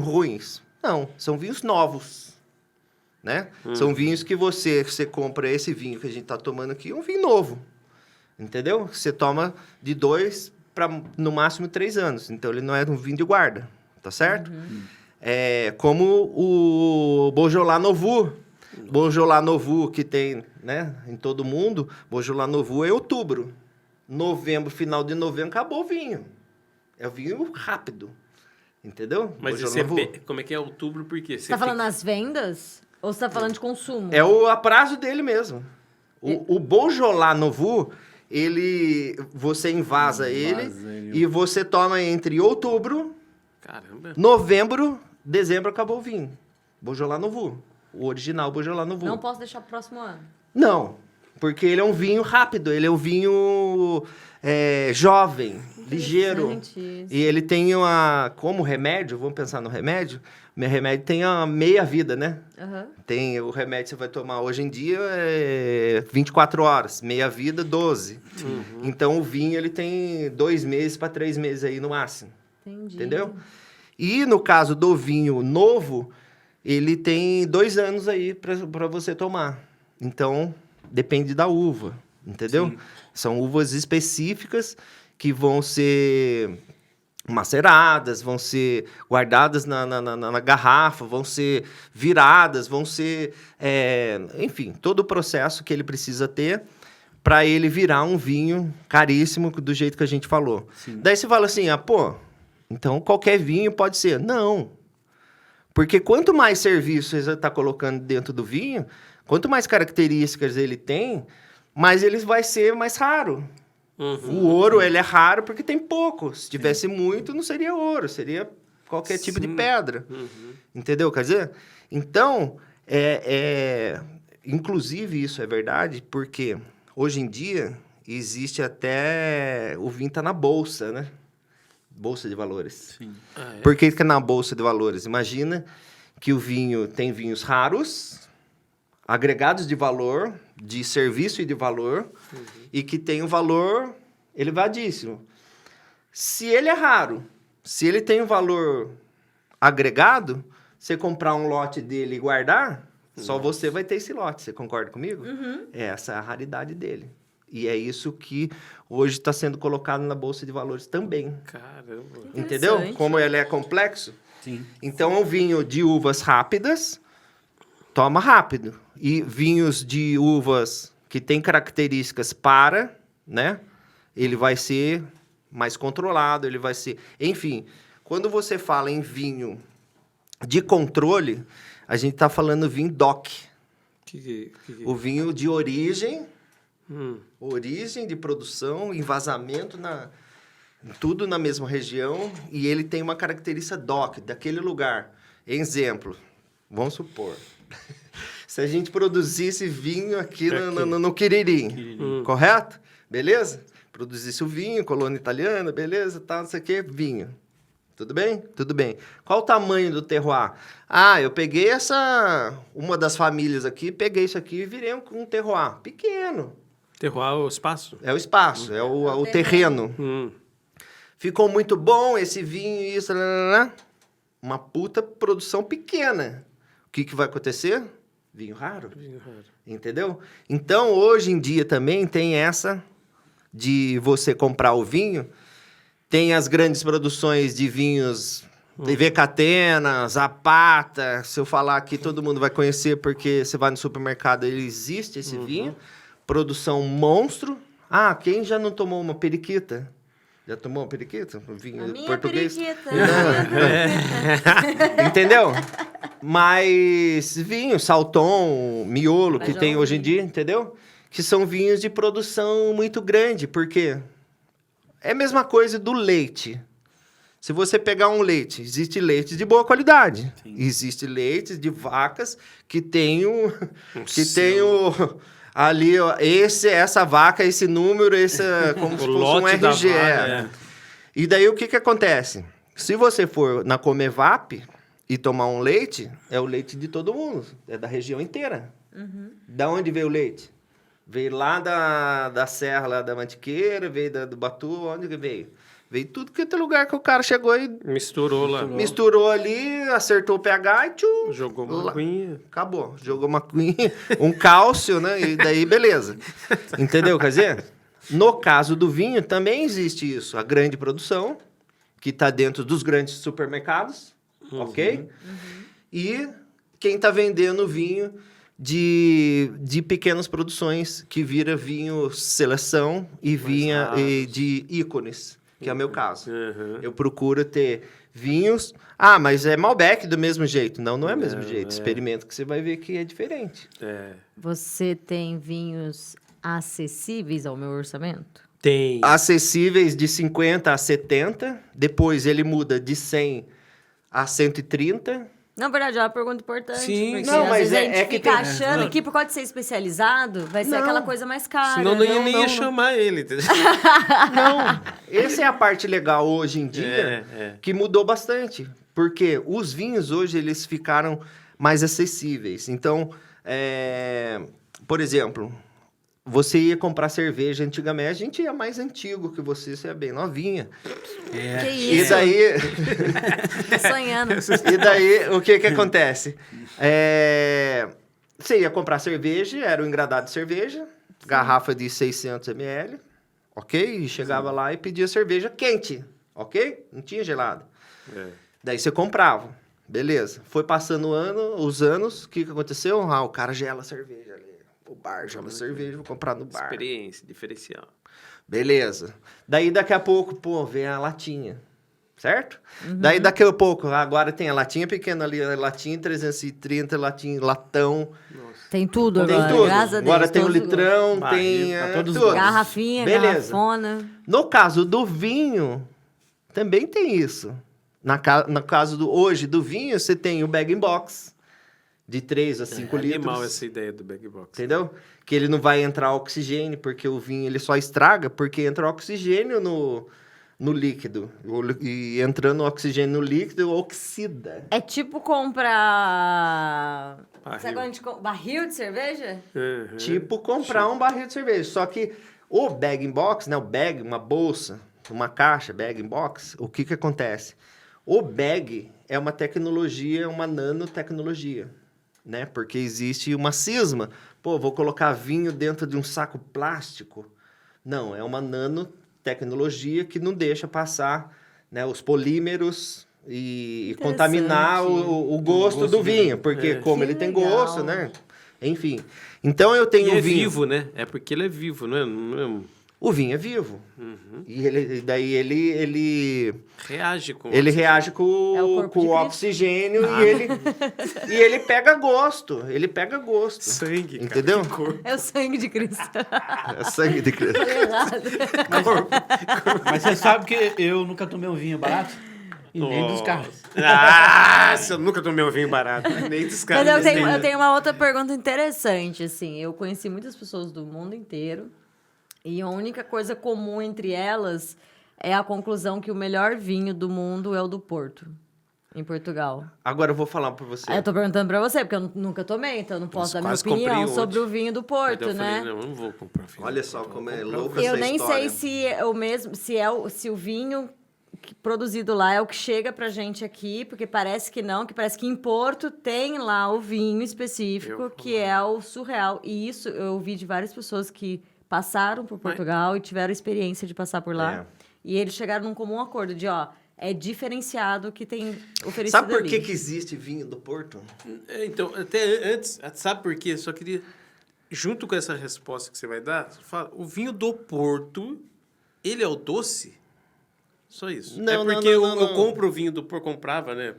ruins? Não, são vinhos novos, né? São vinhos que você compra esse vinho que a gente está tomando aqui, é um vinho novo, entendeu? Você toma de 2 para, no máximo, 3 anos. Então, ele não é um vinho de guarda, tá certo? Como o Beaujolais Nouveau. Beaujolais Nouveau, que tem, né, em todo mundo, Beaujolais Nouveau é outubro. Novembro, final de novembro, acabou o vinho. É um vinho rápido, entendeu? Mas Beaujolais Nouveau. como é que é outubro? Por quê? Você tá falando nas vendas? Ou você tá falando de consumo? É a prazo dele mesmo. O Beaujolais Nouveau, você invasa ele e você toma entre outubro, Caramba. novembro, dezembro, acabou o vinho. Beaujolais Nouveau. O original Beaujolais Nouveau. Não posso deixar pro próximo ano. Não, porque ele é um vinho rápido, ele é um vinho jovem, ligeiro. Interessante isso. E ele tem como remédio, vamos pensar no remédio, meu remédio tem a meia vida, né? Aham. Tem o remédio que você vai tomar hoje em dia 24 horas, meia vida 12. Então o vinho ele tem 2 meses para 3 meses aí no máximo. Entendi. Entendeu? E no caso do vinho novo, ele tem 2 anos aí para você tomar. Então, depende da uva, entendeu? Sim. São uvas específicas que vão ser maceradas, vão ser guardadas na garrafa, vão ser viradas, vão ser... enfim, todo o processo que ele precisa ter para ele virar um vinho caríssimo do jeito que a gente falou. Sim. Daí você fala assim, então qualquer vinho pode ser. Não. Porque quanto mais serviços você está colocando dentro do vinho, quanto mais características ele tem, mais ele vai ser mais raro. O ouro, ele é raro porque tem pouco. Se tivesse muito, não seria ouro, seria qualquer tipo de pedra. Entendeu? Quer dizer, então, inclusive isso é verdade, porque hoje em dia existe até... O vinho está na bolsa, né? Bolsa de valores. Sim. Por que na bolsa de valores? Imagina que o vinho tem vinhos raros, agregados de valor, de serviço e de valor, e que tem um valor elevadíssimo. Se ele é raro, se ele tem um valor agregado, você comprar um lote dele e guardar, só você vai ter esse lote. Você concorda comigo? Essa é a raridade dele. E é isso que hoje está sendo colocado na Bolsa de Valores também. Caramba. Entendeu? Interessante. Como ele é complexo. Sim. Então, o vinho de uvas rápidas, toma rápido. E vinhos de uvas que têm características né? Ele vai ser mais controlado, ele vai ser... Enfim, quando você fala em vinho de controle, a gente está falando vinho DOC. O vinho de origem, origem de produção, envasamento, tudo na mesma região, e ele tem uma característica DOC, daquele lugar. Exemplo, vamos supor, se a gente produzisse vinho aqui no Quiririm, correto? Beleza? Produzisse o vinho, colônia italiana, beleza, tal, não sei o quê, vinho. Tudo bem? Tudo bem. Qual o tamanho do terroir? Eu peguei uma das famílias aqui, peguei isso aqui e virei um terroir pequeno. Terroir é o espaço? É o espaço, é o terreno. Ficou muito bom esse vinho, isso, uma puta produção pequena. O que vai acontecer? Vinho raro. Entendeu? Então, hoje em dia também tem essa de você comprar o vinho. Tem as grandes produções de vinhos, TV Catena, Zapata. Se eu falar aqui, todo mundo vai conhecer, porque você vai no supermercado, ele existe esse vinho. Produção monstro. Quem já não tomou uma periquita? Já tomou uma periquita? Um vinho português? Periquita. Entendeu? Mas vinho, Salton, Miolo, que tem hoje em dia, entendeu? Que são vinhos de produção muito grande, porque é a mesma coisa do leite. Se você pegar um leite, existe leite de boa qualidade. Sim. Existe leite de vacas que tem ali, ó, essa vaca, esse número, como se fosse um RGE. E daí o que acontece? Se você for na Comevap e tomar um leite, é o leite de todo mundo, é da região inteira. Da onde veio o leite? Veio lá da Serra, lá da Mantiqueira, veio do Batu, onde que veio? Veio tudo que é lugar que o cara chegou e... Misturou lá. Misturou ali, acertou o pH e tchum. Jogou uma aguinha. Acabou. Jogou uma aguinha, um cálcio, né? E daí, beleza. Entendeu? Quer dizer, no caso do vinho, também existe isso. A grande produção, que está dentro dos grandes supermercados, ok? E quem está vendendo vinho de pequenas produções, que vira vinho seleção e vinha de ícones, que é o meu caso. Eu procuro ter vinhos... mas é Malbec do mesmo jeito. Não é o mesmo jeito. Experimenta que você vai ver que é diferente. Você tem vinhos acessíveis ao meu orçamento? Tem. Acessíveis de 50 a 70. Depois ele muda de 100 a 130. Na verdade, é uma pergunta importante. Sim, porque não, às mas vezes a gente que fica tem... achando que por causa de ser especializado, vai ser aquela coisa mais cara. Senão nem ia chamar ele, entendeu? Não, essa é a parte legal hoje em dia, que mudou bastante. Porque os vinhos hoje, eles ficaram mais acessíveis. Então, por exemplo, você ia comprar cerveja antigamente, a gente ia mais antigo que você é bem novinha. Que isso? E daí... Tô sonhando. E daí, o que acontece? Você ia comprar cerveja, era um engradado de cerveja, garrafa de 600 ml, ok? E chegava lá e pedia cerveja quente, ok? Não tinha gelado. Daí você comprava, beleza. Foi passando os anos, o que aconteceu? O cara gela a cerveja ali. O bar gela a cerveja, vou comprar no bar. Experiência, diferencial. Beleza. Daí, daqui a pouco, vem a latinha. Certo? Daí, daqui a pouco, agora tem a latinha pequena ali, a latinha 330, latão. Nossa. Tem tudo Tem agora, tudo. graças a Deus. Agora tem o litrão, Barril, tem pra todos os tudo. Garrafinha, beleza. garrafona. No caso do vinho, também tem isso. No caso hoje do vinho, você tem o bag-in-box de 3 a 5 litros. Animal essa ideia do bag box. Entendeu? Que ele não vai entrar oxigênio, porque o vinho ele só estraga porque entra oxigênio no líquido. E entrando oxigênio no líquido, oxida. É tipo comprar... Barril. Sabe quando a gente barril de cerveja? Tipo comprar um barril de cerveja. Só que o bag-in-box, né? O bag, uma bolsa, uma caixa, bag-in-box, o que acontece? O bag é uma tecnologia, uma nanotecnologia, né? Porque existe uma cisma. Pô, vou colocar vinho dentro de um saco plástico? Não, é uma nanotecnologia que não deixa passar, né, os polímeros e contaminar o gosto do vinho. Porque como ele tem gosto, né? Enfim. Então eu tenho E é vinho... vivo, né? É porque ele é vivo, não é? O vinho é vivo. E daí ele Reage com reage com É o corpo com de o Cristo. oxigênio e ele pega gosto. Ele pega gosto. sangue, cara. Entendeu? Que corpo. É o sangue de Cristo. É sangue de Cristo. Falei errado. Mas você sabe que eu nunca tomei um vinho barato e nem dos carros. Ah, eu nunca tomei um vinho barato. Nem dos caras. Mas eu tenho uma outra pergunta interessante, assim. Eu conheci muitas pessoas do mundo inteiro e a única coisa comum entre elas é a conclusão que o melhor vinho do mundo é o do Porto, em Portugal. Agora eu vou falar pra você. Aí eu tô perguntando pra você, porque eu nunca tomei, então eu não posso dar minha quase comprei opinião ontem. sobre o vinho do Porto, Eu né? falei, não vou comprar vinho. Olha só como é louca Eu essa nem história. sei se é o mesmo, se o vinho produzido lá é o que chega pra gente aqui, porque parece que não, que parece que em Porto tem lá o vinho específico, que é o Surreal. E isso eu ouvi de várias pessoas que passaram por Portugal e tiveram experiência de passar por lá. É. E eles chegaram num comum acordo de, ó, é diferenciado o que tem oferecido Sabe por ali. que existe vinho do Porto? Então, até antes, sabe por quê? Só queria, junto com essa resposta que você vai dar, você fala, o vinho do Porto, ele é o doce? Só isso. Não, é não, porque não, eu não. compro o vinho do Porto, comprava, né?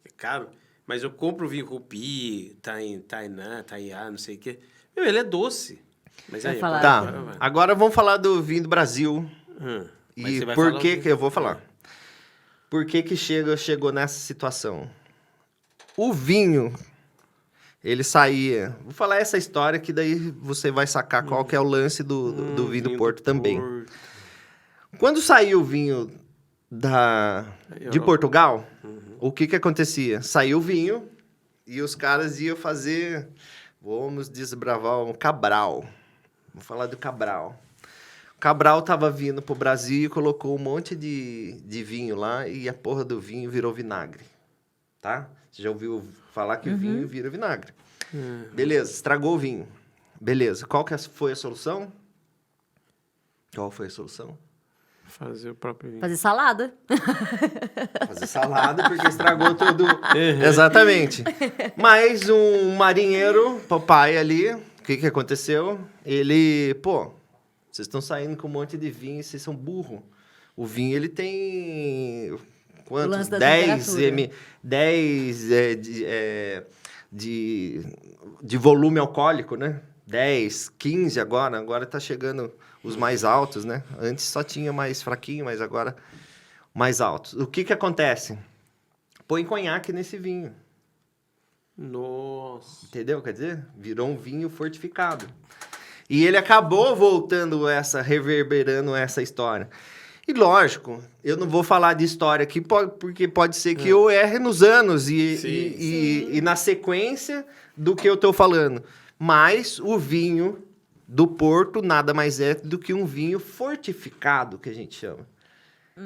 É caro, mas eu compro o vinho Rupi, Tainá, Taiá, não sei o quê. Meu, ele é doce. Mas Vai aí, falar. Tá, vai. agora vamos falar do vinho do Brasil. Mas E você vai por falar que o que eu vou falar? Por que chegou nessa situação? O vinho, ele saía... Vou falar essa história que daí você vai sacar qual que é o lance do vinho do Porto também. Porto. Quando saiu o vinho de Europa. Portugal, o que acontecia? Saiu o vinho e os caras iam fazer... Vamos desbravar um Cabral. Vamos falar do Cabral. O Cabral tava vindo pro Brasil e colocou um monte de vinho lá e a porra do vinho virou vinagre. Tá? Você já ouviu falar que o vinho vira vinagre. Beleza, estragou o vinho. Beleza, qual que foi a solução? Qual foi a solução? Fazer o próprio vinho. Fazer salada. Fazer salada, porque estragou tudo. Exatamente. Mas um marinheiro, papai ali, o que aconteceu? Ele, vocês estão saindo com um monte de vinho e vocês são burro. O vinho, ele tem... O Quantos? lance da 10 temperatura. 10 de volume alcoólico, né? 10, 15 agora. Agora tá chegando os mais altos, né? Antes só tinha mais fraquinho, mas agora mais altos. O que acontece? Põe conhaque nesse vinho. Nossa. Entendeu? Quer dizer, virou um vinho fortificado. E ele acabou voltando reverberando essa história. E lógico, eu não vou falar de história aqui, porque pode ser que eu erre nos anos e na sequência do que eu estou falando. Mas o vinho do Porto nada mais é do que um vinho fortificado, que a gente chama.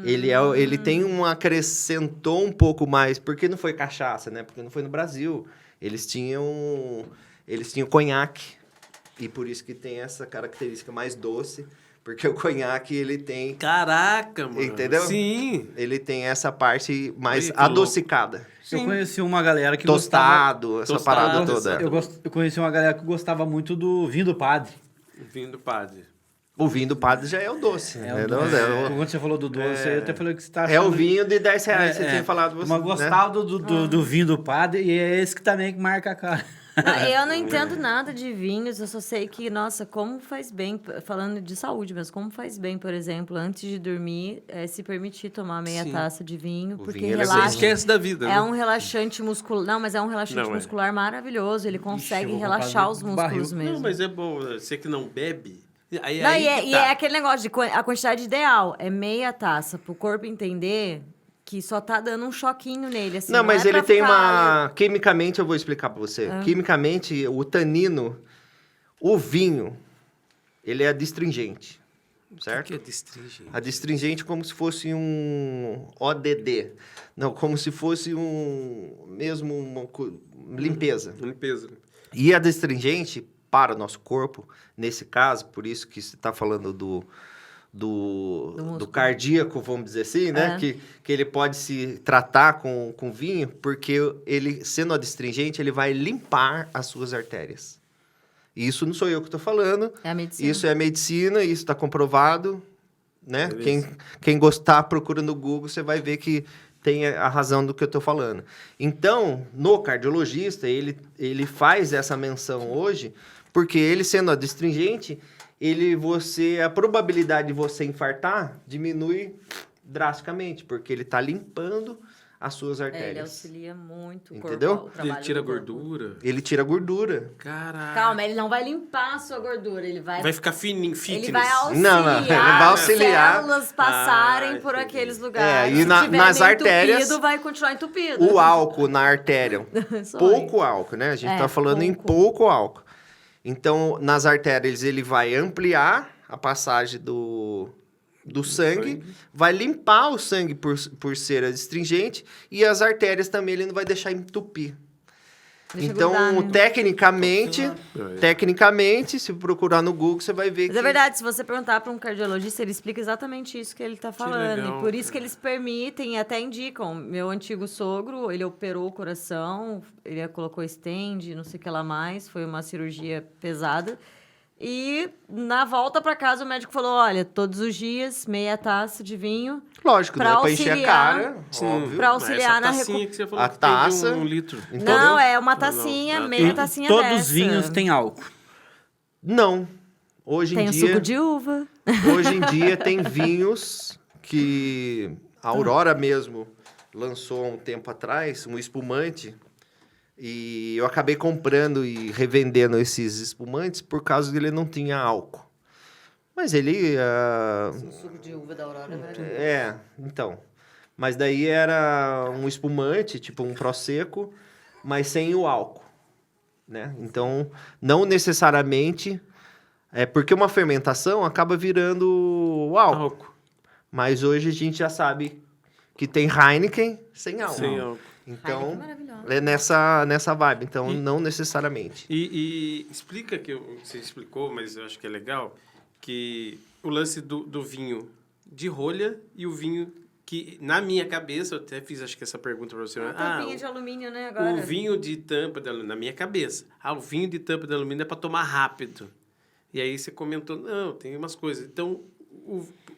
Ele tem acrescentou um pouco mais, porque não foi cachaça, né? Porque não foi no Brasil. Eles tinham conhaque. E por isso que tem essa característica mais doce, porque o conhaque, ele tem... Caraca, mano. Entendeu? Sim. Ele tem essa parte mais Olha que adocicada. Eu conheci uma galera que Tostado, essa parada toda. Eu conheci uma galera que gostava muito do vinho do padre. O vinho do padre. O vinho do padre já é o doce. né? O doce. Quando você falou do doce, aí eu até falei que você tá É o achando- vinho de R$10, você tinha falado. Você, Mas gostava do vinho do padre e é esse que também marca a cara. Não, eu não entendo nada de vinhos, eu só sei que, nossa, como faz bem, falando de saúde, mas como faz bem, por exemplo, antes de dormir, se permitir tomar meia Sim. taça de vinho, porque vinho, ele Você relaxa. esquece da vida, né? É um relaxante muscular. Não, mas é um relaxante Não, é. muscular maravilhoso. Ele consegue eu vou comprar relaxar de os músculos barril. mesmo. Não, mas é bom. Você que não bebe... Aí, Não, aí que e tá. é aquele negócio de a quantidade ideal é meia taça, pro corpo entender que só tá dando um choquinho nele. Assim, Não, mas é ele pra tem ficar uma... Quimicamente, eu vou explicar pra você. Quimicamente, o tanino, o vinho, ele é adstringente, O certo? que é destringente? Adstringente como se fosse um ODD. Não, como se fosse limpeza. Limpeza. E a adstringente, para o nosso corpo, nesse caso, por isso que você está falando do músculo. cardíaco, vamos dizer assim, né? É. Que ele pode se tratar com vinho, porque ele, sendo adstringente, ele vai limpar as suas artérias. Isso não sou eu que estou falando. É a medicina. Isso é medicina, isso está comprovado, né? Quem gostar, procura no Google, você vai ver que tem a razão do que eu estou falando. Então, no cardiologista, ele faz essa menção hoje, porque ele sendo adstringente, a probabilidade de você infartar diminui drasticamente, porque ele está limpando as suas artérias. Ele auxilia muito o Entendeu? corpo, o trabalho Ele tira do corpo. gordura. Ele tira gordura. Caraca. Calma, ele não vai limpar a sua gordura, ele vai Vai ficar fininho, fitness. ele vai auxiliar, Não, ele vai auxiliar. as células passarem por entendi. aqueles lugares. E Se tiver nas meio artérias, entupido, vai continuar entupido. o álcool na artéria, Só pouco álcool, né? A gente tá falando em pouco álcool. Então, nas artérias, ele vai ampliar a passagem do sangue, vai limpar o sangue por ser adstringente, e as artérias também ele não vai deixar entupir. Deixa Então, grudar, né? tecnicamente, se procurar no Google, você vai ver Mas que... é verdade, se você perguntar para um cardiologista, ele explica exatamente isso que ele está falando. legal, E por isso que eles permitem e até indicam. Meu antigo sogro, ele operou o coração, ele colocou stent, não sei o que lá mais, foi uma cirurgia pesada. E na volta para casa, o médico falou, olha, todos os dias, meia taça de vinho. Lógico, pra não é pra encher a auxiliar- cara, óbvio. Pra auxiliar na tacinha recuperação. que você falou A que tem de taça. 1 litro. Entendeu? Não, é uma tacinha, Não. meia E tacinha todos dessa. os vinhos têm álcool. Não. Hoje Tem em o dia... suco de uva. Hoje em dia tem vinhos que a Aurora mesmo lançou há um tempo atrás, um espumante, e eu acabei comprando e revendendo esses espumantes por causa que ele não tinha álcool. Mas ele... O suco de uva da Aurora, então. Mas daí era um espumante, tipo um Prosecco, mas sem o álcool, né? Então, não necessariamente... porque uma fermentação acaba virando o álcool. Mas hoje a gente já sabe que tem Heineken sem álcool. Sem álcool. Então, Heineken maravilhosa. é nessa vibe. Então, não necessariamente. E explica que você explicou, mas eu acho que é legal, que o lance do vinho de rolha e o vinho que, na minha cabeça, eu até fiz acho que essa pergunta para você. Tampinha de alumínio, né, agora? O vinho de tampa de alumínio, na minha cabeça. O vinho de tampa de alumínio é para tomar rápido. E aí você comentou, não, tem umas coisas. Então,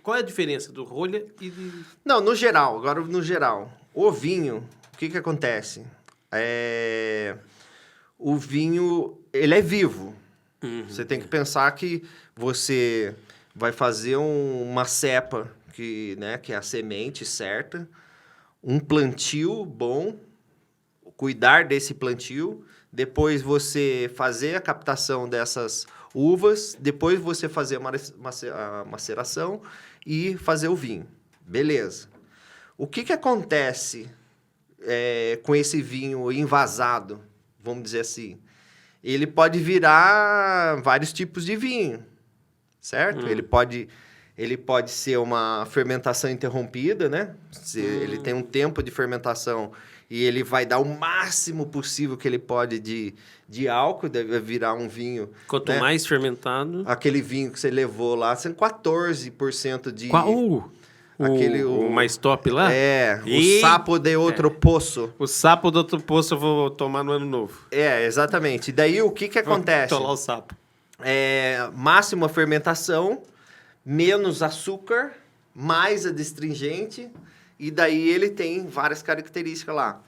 qual é a diferença do rolha e de... Não, no geral. Agora, no geral. O vinho, o que acontece? O vinho, ele é vivo. Você tem que pensar que você vai fazer uma cepa, que é a semente certa, um plantio bom, cuidar desse plantio, depois você fazer a captação dessas uvas, depois você fazer a maceração e fazer o vinho. Beleza. O que acontece com esse vinho envasado, vamos dizer assim? Ele pode virar vários tipos de vinho, certo? Ele pode ser uma fermentação interrompida, né? Ele tem um tempo de fermentação e ele vai dar o máximo possível que ele pode de álcool, deve virar um vinho... Quanto mais fermentado... Aquele vinho que você levou lá, sendo 14% de... Qual? O mais top lá? O sapo de outro poço. O sapo do outro poço eu vou tomar no ano novo. Exatamente. E daí, o que acontece? Vou tolar o sapo. Máxima fermentação, menos açúcar, mais adstringente, e daí ele tem várias características lá.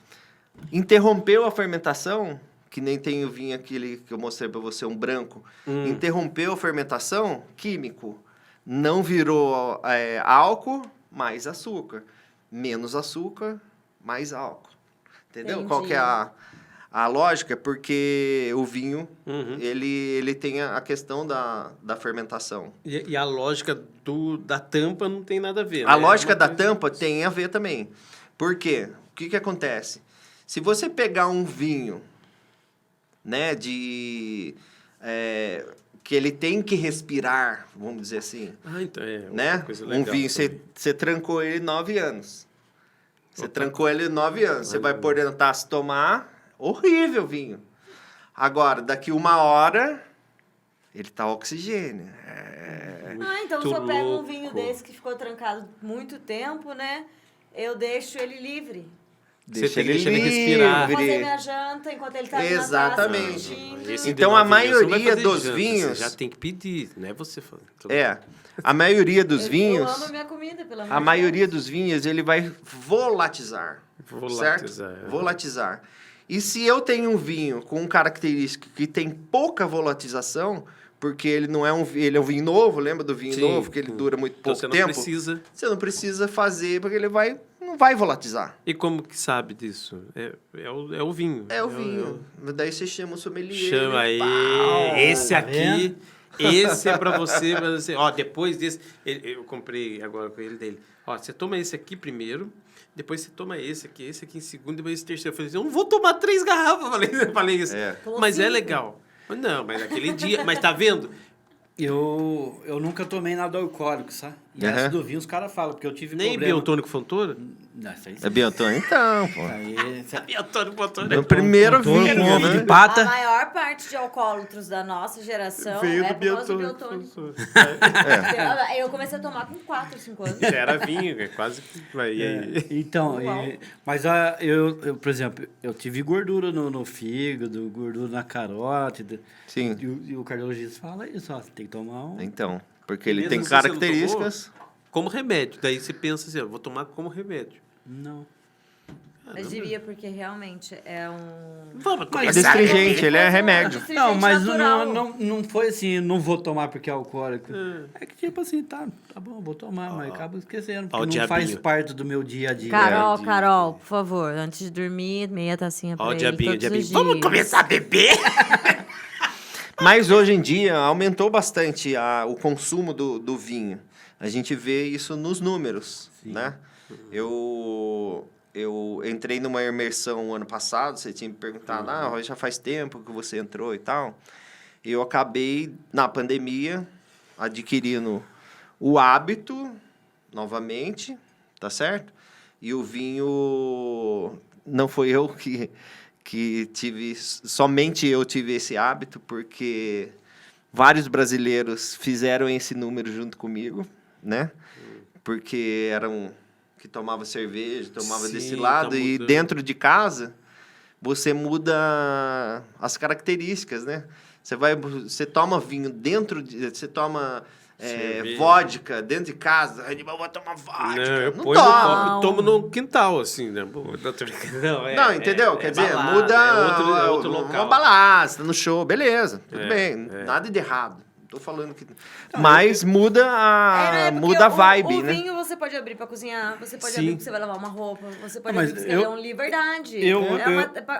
Interrompeu a fermentação, que nem tem o vinho aquele que eu mostrei para você, um branco. Interrompeu a fermentação, químico. Não virou álcool, mais açúcar. Menos açúcar, mais álcool. Entendeu? Entendi. Qual que é a lógica? Porque o vinho, ele tem a questão da fermentação. E a lógica da tampa não tem nada a ver, A né? lógica da tampa tem a ver também. Por quê? O que acontece? Se você pegar um vinho, né, que ele tem que respirar, vamos dizer assim, Então né? coisa legal. Um vinho, você trancou ele 9 anos. Você trancou ele 9 anos. Você vai pôr dentro da taça tomar, horrível o vinho. Agora, daqui 1 hora, ele tá oxigênio. Então se eu pego um louco. vinho desse que ficou trancado muito tempo, né? Eu deixo ele livre. Deixa tem que ele deixar ele respirar. Fazer livre. minha janta enquanto ele tá ali Exatamente. na taça, curtindo. Esse Então, de a 9 vinhos, você não vai maioria fazer dos janta, vinhos- Você já tem que pedir, não é você falando. A maioria dos Eu vinhos... amo minha comida, pelo amor A de maioria Deus. dos vinhos, ele vai volatizar. Volatizar, Certo? é. Volatizar. E se eu tenho um vinho com característica que tem pouca volatização, porque ele não é ele é um vinho novo, lembra do vinho Sim, novo, que ele sim. dura muito Então pouco você não tempo? precisa. Você não precisa fazer, porque ele não vai volatizar. E como que sabe disso? É o vinho. É o vinho. Daí você chama o sommelier. Chama aí. pau. Esse Tá aqui. vendo? Esse é pra você. Ó, depois desse. Eu comprei agora com ele dele. Ó, você toma esse aqui primeiro. Depois você toma esse aqui em segundo, depois esse terceiro. Eu falei assim, eu não vou tomar 3 garrafas. Falei isso. É. Mas é Como legal. Mas não, mas aquele dia. Mas tá vendo? Eu nunca tomei nada alcoólico, sabe? E Aham. essa do vinho os caras falam, porque eu tive Nem problema... biotônico fontoura? Não, isso aí... É Biotônico? Então, pô. Biotônico fontoura. No primeiro Touro vinho, com ovo né? de A pata. maior parte de alcoólatros da nossa geração Veio é do por causa do biotônico. biotônico. Eu comecei a tomar com 4, 5 anos. Já era vinho, é quase que. Vai, e aí? Então, Uau. mas eu, por exemplo, eu tive gordura no fígado, gordura na carótida. Sim. E o cardiologista fala isso, ó, você tem que tomar um... Então, porque ele Mesmo tem assim, você não características... Como remédio. Daí você pensa assim, eu vou tomar como remédio. Não. Eu diria porque realmente é um... Vamos É astringente, ele é remédio. Não, mas natural. não foi assim, não vou tomar porque é alcoólico. É que tipo assim, tá bom, vou tomar, mas acabo esquecendo, Ó, o porque não faz diabinho. parte do meu dia a dia. Carol, por favor, antes de dormir, meia tacinha pra Ó, o ele diabinho, todos os diabinho. dias. Vamos começar a beber? Mas hoje em dia aumentou bastante o consumo do vinho. A gente vê isso nos números, né? Eu entrei numa imersão ano passado, você tinha me perguntado, já faz tempo que você entrou e tal. Eu acabei, na pandemia, adquirindo o hábito, novamente, tá certo? E o vinho, não foi eu que tive, somente eu tive esse hábito, porque vários brasileiros fizeram esse número junto comigo, né? Porque eram que tomava cerveja, tomava Sim, desse lado, tá e mudando. dentro de casa você muda as características, né? Você toma vinho você toma Cerveja. vodka dentro de casa, eu vou tomar vodka. Não, eu Não ponho no toma. copo, tomo no quintal, assim, né? Pô, não, tô brincando. Não, entendeu? Quer dizer, balada, muda é outro uma local. balada, você tá no show, beleza, tudo É, bem, é. nada de errado. Não tô falando que... Mas muda porque muda a vibe, o né? vinho você pode abrir pra cozinhar, você pode Sim. abrir porque você vai lavar uma roupa, você pode Mas abrir porque você eu- quer liberdade.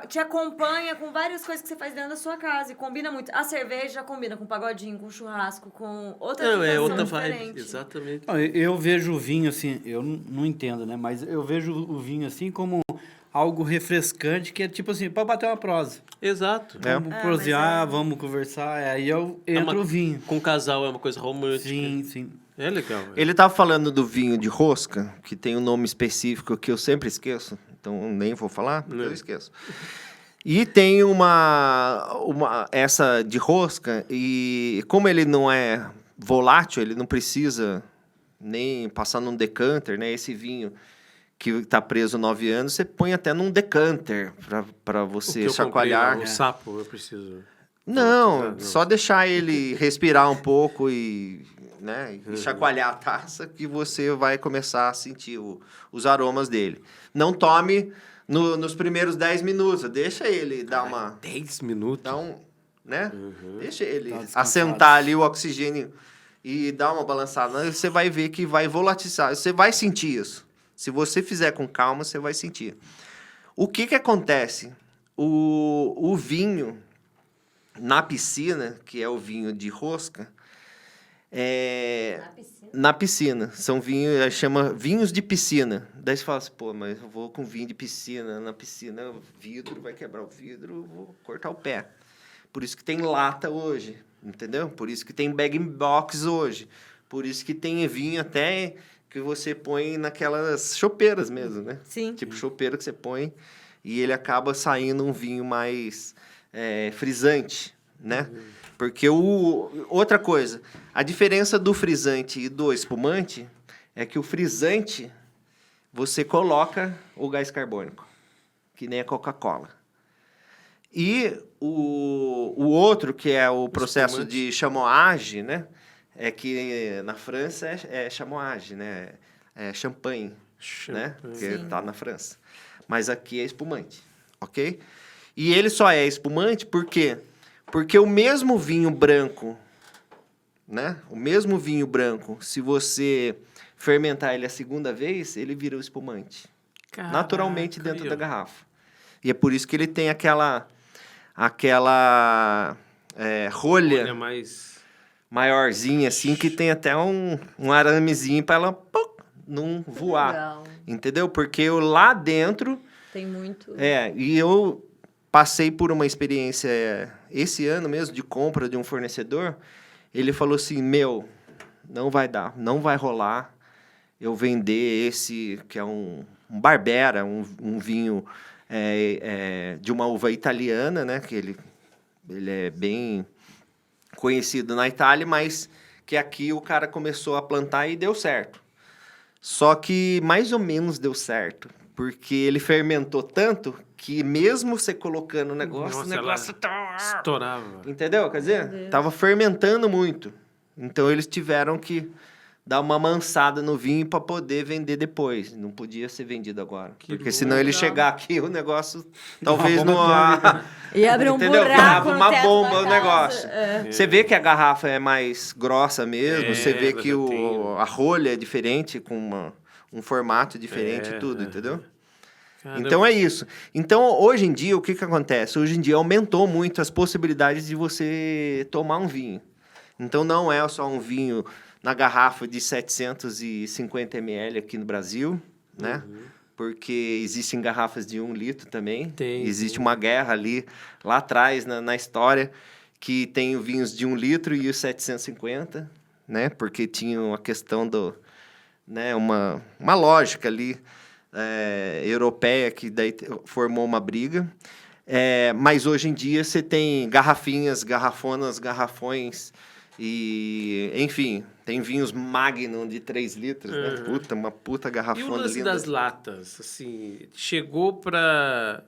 Te acompanha com várias coisas que você faz dentro da sua casa e combina muito. A cerveja combina com pagodinho, com churrasco, com outra Não, é situação outra vibe, diferente. exatamente. Não, eu vejo o vinho assim, eu não entendo, né? Mas eu vejo o vinho assim como algo refrescante, que é tipo assim, para bater uma prosa. Exato. É. Vamos mas prosear, vamos conversar, aí entra o vinho. Com casal é uma coisa romântica. Sim. É legal. Ele tava falando do vinho de rosca, que tem um nome específico que eu sempre esqueço, então nem vou falar, porque eu esqueço. E tem essa de rosca, e como ele não é volátil, ele não precisa nem passar num decanter, né? Esse vinho que está preso 9 anos, você põe até num decanter para O que você eu chacoalhar. comprei lá, o sapo, eu preciso... Não, só deixar ele respirar um pouco e chacoalhar a taça que você vai começar a sentir os aromas dele. Não tome nos primeiros 10 minutos, deixa ele dar uma... 10 minutos? Deixa ele Tá descansado. assentar ali o oxigênio e dar uma balançada. Você vai ver que vai volatilizar, você vai sentir isso. Se você fizer com calma, você vai sentir. O que acontece? O vinho na piscina, que é o vinho de rosca, na piscina. São vinhos, chama vinhos de piscina. Daí você fala assim, pô, mas eu vou com vinho de piscina. Na piscina, o vidro vai quebrar o vidro, eu vou cortar o pé. Por isso que tem lata hoje, entendeu? Por isso que tem bag-in-box hoje. Por isso que tem vinho até que você põe naquelas chopeiras mesmo, né? Sim. Tipo chopeira que você põe e ele acaba saindo um vinho mais frisante, né? Porque outra coisa, a diferença do frisante e do espumante é que o frisante você coloca o gás carbônico. que nem a Coca-Cola. E o outro, que é o processo espumante. de chamoage, né? É que na França é chamoage, né? É champanhe, né? Porque Sim. tá na França. Mas aqui é espumante, ok? E ele só é espumante por quê? Porque o mesmo vinho branco, né? O mesmo vinho branco, se você fermentar ele a segunda vez, ele vira o espumante. Naturalmente Caraca, dentro aí, da ó. garrafa. E é por isso que ele tem aquela rolha Olha mais... maiorzinha, assim, que tem até um aramezinho para ela não voar. Legal. Entendeu? Porque eu lá dentro... Tem muito... E eu passei por uma experiência esse ano mesmo de compra de um fornecedor. Ele falou assim, não vai dar, não vai rolar eu vender esse, que é um Barbera, um vinho de uma uva italiana, né? Que ele é bem conhecido na Itália, mas que aqui o cara começou a plantar e deu certo. Só que mais ou menos deu certo, porque ele fermentou tanto que mesmo você colocando o negócio, Nossa, o negócio estourava. entendeu? Quer dizer, Deus. tava fermentando muito. Então eles tiveram que dar uma amansada no vinho para poder vender depois. Não podia ser vendido agora. Que Porque senão ele legal. chegar aqui, o negócio talvez bomba não... E abre um Entendeu? buraco Dava no uma teto bomba da o casa. negócio. Você vê que a garrafa é mais grossa mesmo, É, você vê ela que já tem- a rolha é diferente, com um formato diferente e tudo, entendeu? Caramba. Então é isso. Então, hoje em dia, o que acontece? Hoje em dia aumentou muito as possibilidades de você tomar um vinho. Então, não é só um vinho na garrafa de 750 ml aqui no Brasil, né? Porque existem garrafas de 1 litro também. Existe uma guerra ali, lá atrás, na história, que tem vinhos de 1 litro e os 750, né? Porque tinha a questão do... né? Uma lógica ali europeia que daí formou uma briga. Mas hoje em dia você tem garrafinhas, garrafonas, garrafões e, enfim, tem vinhos Magnum de 3 litros, né? Uma puta E o garrafona lance linda. das latas, assim, chegou pra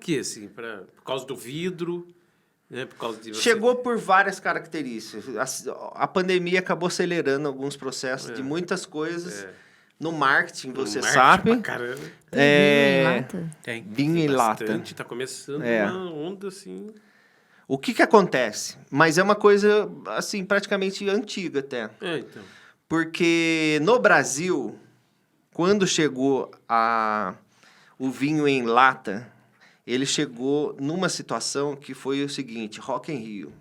quê, assim? Por causa do vidro, né? Por causa de você... Chegou por várias características. A pandemia acabou acelerando alguns processos de muitas coisas. No marketing, você Marketing sabe. pra caramba. Tem vinho em lata? Tem. Vinho em lata. Bastante, tá começando É. uma onda, assim... O que acontece? Mas é uma coisa, assim, praticamente antiga até. Então. Porque no Brasil, quando chegou o vinho em lata, ele chegou numa situação que foi o seguinte, Rock in Rio.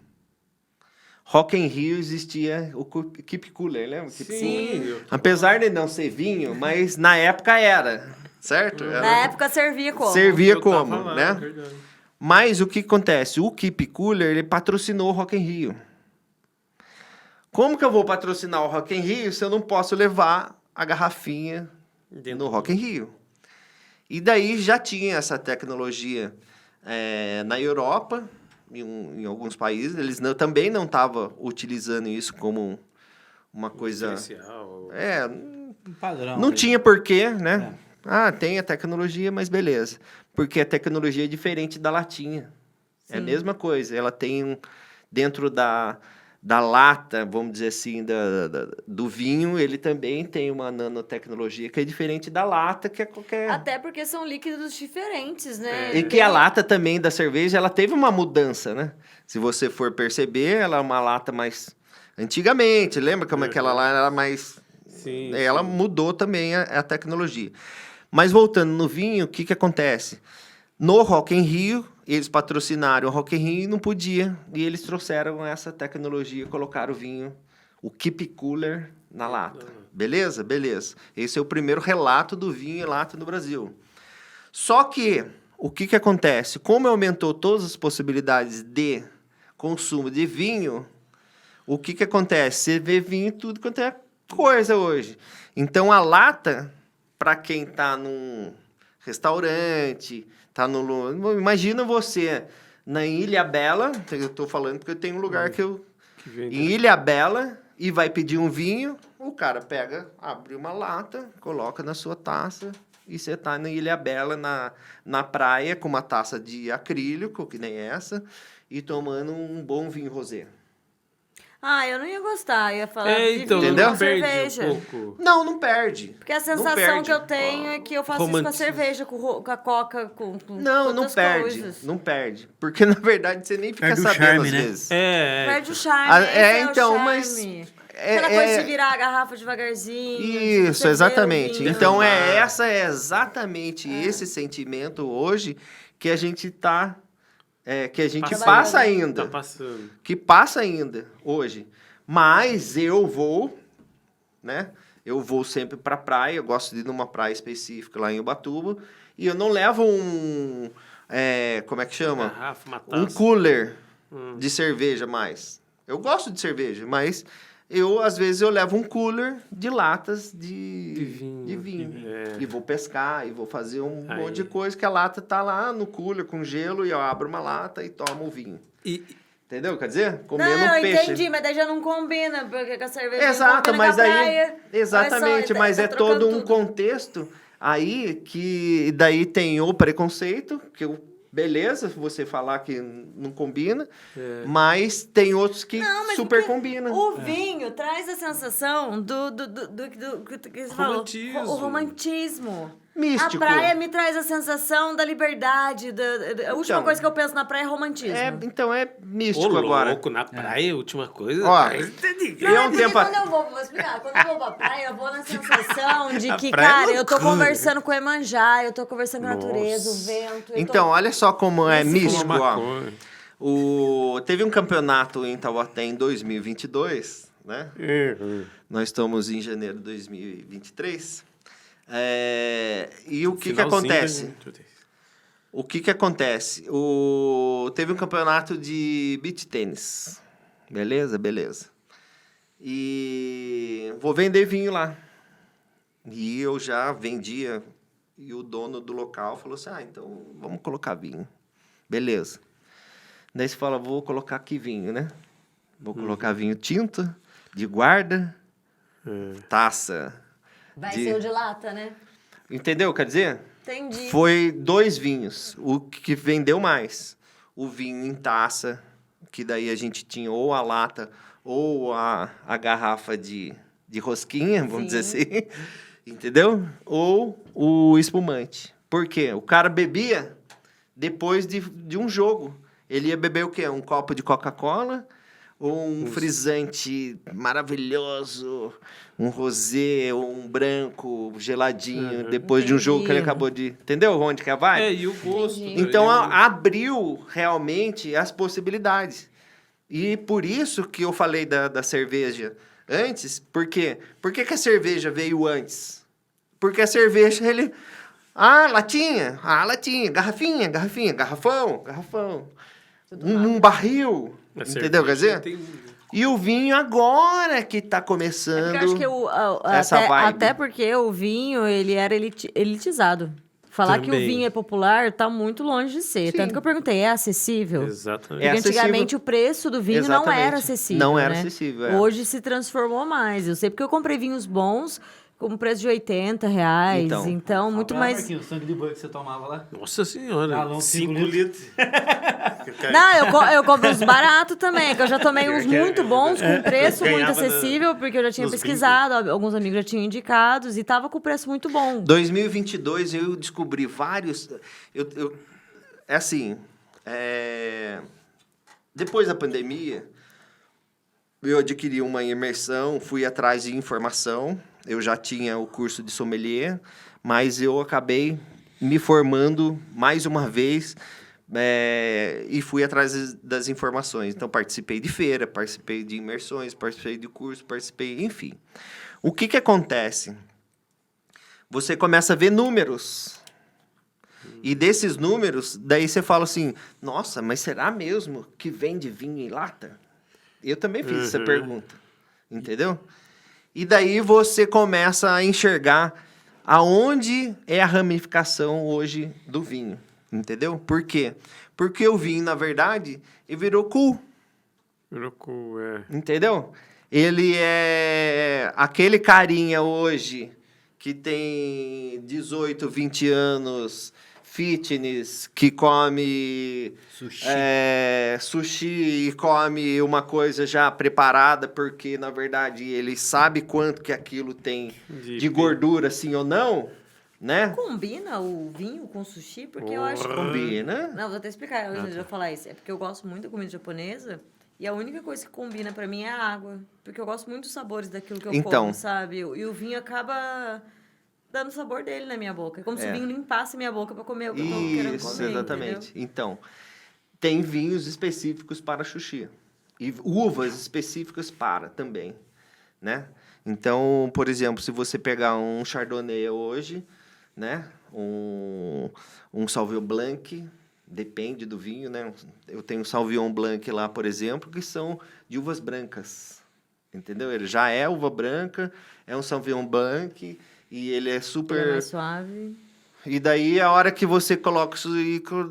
Rock in Rio existia o Keep Cooler, lembra? Keep Cooler. Apesar de não ser vinho, mas na época era, certo? Na época servia como? Servia Eu tava como, lá, né? verdade. Mas o que acontece? O Keep Cooler, ele patrocinou o Rock in Rio. Como que eu vou patrocinar o Rock in Rio se eu não posso levar a garrafinha no Rock in Rio? E daí já tinha essa tecnologia na Europa, em alguns países. Eles também não estavam utilizando isso como uma coisa... Especial. Um padrão. Não né? tinha porquê, né? Tem a tecnologia, mas beleza. Porque a tecnologia é diferente da latinha. É a mesma coisa. Ela tem dentro da lata, vamos dizer assim, do vinho, ele também tem uma nanotecnologia que é diferente da lata, que é qualquer... Até porque são líquidos diferentes, né? E que a lata também da cerveja, ela teve uma mudança, né? Se você for perceber, ela é uma lata mais... Antigamente, lembra como aquela lá era mais... Sim, Ela mudou também a tecnologia. Mas voltando no vinho, o que acontece? No Rock in Rio, eles patrocinaram o Rock in Rio e não podia. E eles trouxeram essa tecnologia, colocaram o vinho, o Keep Cooler, na lata. Beleza? Beleza. Esse é o primeiro relato do vinho em lata no Brasil. Só que, o que acontece? Como aumentou todas as possibilidades de consumo de vinho, o que acontece? Você vê vinho em tudo quanto é coisa hoje. Então, a lata... Para quem está num restaurante, tá no... Imagina você na Ilha Bela, eu estou falando porque eu tenho um lugar que eu... Em Ilha Bela, e vai pedir um vinho, o cara abre uma lata, coloca na sua taça e você tá na Ilhabela, na praia, com uma taça de acrílico, que nem essa, e tomando um bom vinho rosé. Ah, eu não ia gostar. Eu ia falar É, de então, vinho Entendeu? com perde cerveja. um pouco. Não perde. Porque a Não sensação perde. que eu tenho é que eu faço isso com a Romantismo. cerveja, com a coca, com Não outras perde. coisas. Não perde. Porque, na verdade, você nem fica Perde o sabendo charme, às né? vezes. Perde o charme. Ah, esse é, o então, charme. mas- Aquela coisa de virar a garrafa devagarzinho. de Isso, você ver o exatamente. vinho. Então, essa é exatamente esse sentimento hoje que a gente tá... que a gente Passando. passa ainda. Tá passando. Que passa ainda hoje. Mas eu vou, né? Eu vou sempre pra praia. Eu gosto de ir numa praia específica lá em Ubatuba. E eu não levo como é que chama? Garrafa, uma Um taça. cooler de cerveja mais. Eu gosto de cerveja, mas às vezes eu levo um cooler de latas de vinho. É. E vou pescar, e vou fazer um Aí. monte de coisa que a lata tá lá no cooler com gelo e eu abro uma lata e tomo o vinho. Entendeu? Quer dizer, comendo Não, eu peixe. entendi, mas daí já não combina, porque com a cerveja Exato, não combina mas com a aí... praia. Exatamente, Olha só, mas tá é trocando todo um tudo. contexto aí que daí tem o preconceito, que beleza, você falar que não combina, mas tem outros que Não, mas super porque combinam. O vinho traz a sensação do que você falou. Romantismo. O romantismo. Místico. A praia me traz a sensação da liberdade. A última Então, coisa que eu penso na praia é romantismo. Então é místico Ô, agora. louco, na praia, última coisa. Ó, Aí você diga. eu- Não, um porque tempo quando eu vou explicar, quando eu vou pra praia, eu vou na sensação de A que, praia é cara, eu tô loucura. conversando com o Emanjá, eu tô conversando com a Nossa. natureza, o vento. eu Então, olha só como é Isso, místico, Fuma ó. maconha. Teve um campeonato em Taubaté em 2022, né? Nós estamos em janeiro de 2023. E o que Finalzinho acontece? da gente. O que acontece? Teve um campeonato de beach tênis. Beleza? Beleza. E vou vender vinho lá. E eu já vendia. E o dono do local falou assim, então vamos colocar vinho. Beleza. Daí você fala, vou colocar aqui vinho, né? Vou colocar vinho tinto, de guarda, taça. Vai de- ser o de lata, né? Entendeu? Quer dizer... Entendi. Foi 2 vinhos, o que vendeu mais. O vinho em taça, que daí a gente tinha ou a lata ou a garrafa de rosquinha, vamos dizer assim. Entendeu? Ou o espumante. Por quê? O cara bebia depois de um jogo. Ele ia beber o quê? Um copo de Coca-Cola ou um frisante maravilhoso, um rosé ou um branco geladinho depois de um jogo que ele Entendi. acabou de... Entendeu onde que é a vibe? E o gosto. Entendi. Então, eu- abriu realmente as possibilidades. E por isso que eu falei da cerveja antes. Por quê? Por que a cerveja veio antes? Porque a cerveja, latinha. Latinha. Garrafinha. Garrafão. Um barril. A Entendeu? Quer cerveja dizer? tem- E o vinho agora que tá É começando... porque eu acho que essa vibe. até porque o vinho, ele era elitizado. Falar que o Também. vinho é popular tá muito longe de ser. Sim. Tanto que eu perguntei, é acessível? Exatamente. É Porque acessível. antigamente o preço do vinho não Exatamente. era acessível. Não era né? acessível, é. Hoje se transformou mais. Eu sei porque eu comprei vinhos bons com preço de R$80. Então. Então, muito Ah, mais. Marquinhos, o sangue de boi que você tomava lá. Nossa senhora. Galão, 5 5 litros. Não, eu compro uns baratos também, que eu já tomei uns muito bons, com preço muito Ganhava acessível, porque eu já tinha nos pesquisado, alguns amigos já tinham indicados, e tava com preço muito bom. 2022 eu descobri vários... É assim, depois da pandemia, eu adquiri uma imersão, fui atrás de informação, eu já tinha o curso de sommelier, mas eu acabei me formando mais uma vez e fui atrás das informações. Então, participei de feira, participei de imersões, participei de curso, enfim. O que acontece? Você começa a ver números. E desses números, daí você fala assim, nossa, mas será mesmo que vende vinho em lata? Eu também fiz essa pergunta, entendeu? E daí você começa a enxergar aonde é a ramificação hoje do vinho, entendeu? Por quê? Porque o vinho, na verdade, ele virou cool, Louco, entendeu? Ele é aquele carinha hoje que tem 18, 20 anos, fitness, que come sushi e come uma coisa já preparada, porque, na verdade, ele sabe quanto que aquilo tem de gordura, sim ou não, né? Combina o vinho com sushi? Porque eu acho que... Combina. Não, vou até explicar antes de eu falar isso. É porque eu gosto muito da comida japonesa e a única coisa que combina pra mim é a água. Porque eu gosto muito dos sabores daquilo que eu como, sabe? E o vinho acaba dando o sabor dele na minha boca. É como se o vinho limpasse minha boca pra comer o que eu tô querendo comer. Isso, exatamente. Entendeu? Então, tem vinhos específicos para sushi. E uvas específicas para também, né? Então, por exemplo, se você pegar um Chardonnay hoje, né? Um Sauvignon Blanc, depende do vinho, né? Eu tenho um Sauvignon Blanc lá, por exemplo, que são de uvas brancas, entendeu? Ele já é uva branca, é um Sauvignon Blanc e ele é super... Ele é mais suave. E daí, a hora que você coloca isso,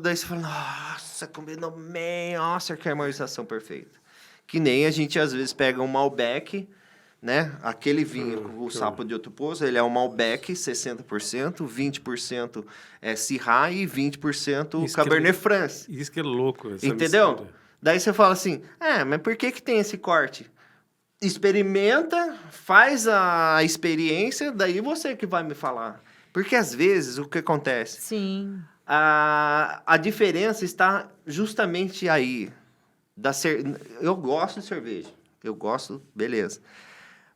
daí você fala, nossa, combinou bem, nossa, que harmonização perfeita. Que nem a gente, às vezes, pega um Malbec, né? Aquele vinho, o Sapo de Outro Poço, ele é um Malbec, 60%, 20% é Syrah e 20% Cabernet Franc. Isso que é louco. Essa entendeu? mistura. Daí você fala assim, mas por que tem esse corte? Experimenta, faz a experiência, daí você que vai me falar. Porque, às vezes, o que acontece? Sim. A diferença está justamente aí. Eu gosto de cerveja. Eu gosto, beleza.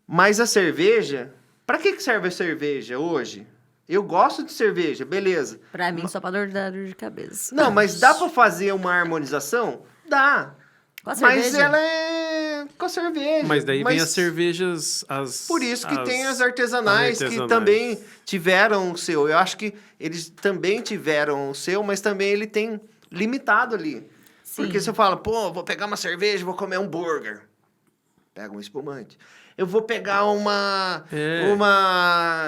Mas a cerveja... Para que serve a cerveja hoje? Eu gosto de cerveja, beleza. Pra mim, só pra dar dor de cabeça. Não, mas dá para fazer uma harmonização? Dá. Com a cerveja? Mas ela é com a cerveja. Mas daí vem as cervejas... Por isso que tem as artesanais, que também tiveram o seu. Eu acho que eles também tiveram o seu, mas também ele tem limitado ali. Sim. Porque você fala, vou pegar uma cerveja, vou comer um hambúrguer. Pega um espumante. Eu vou pegar uma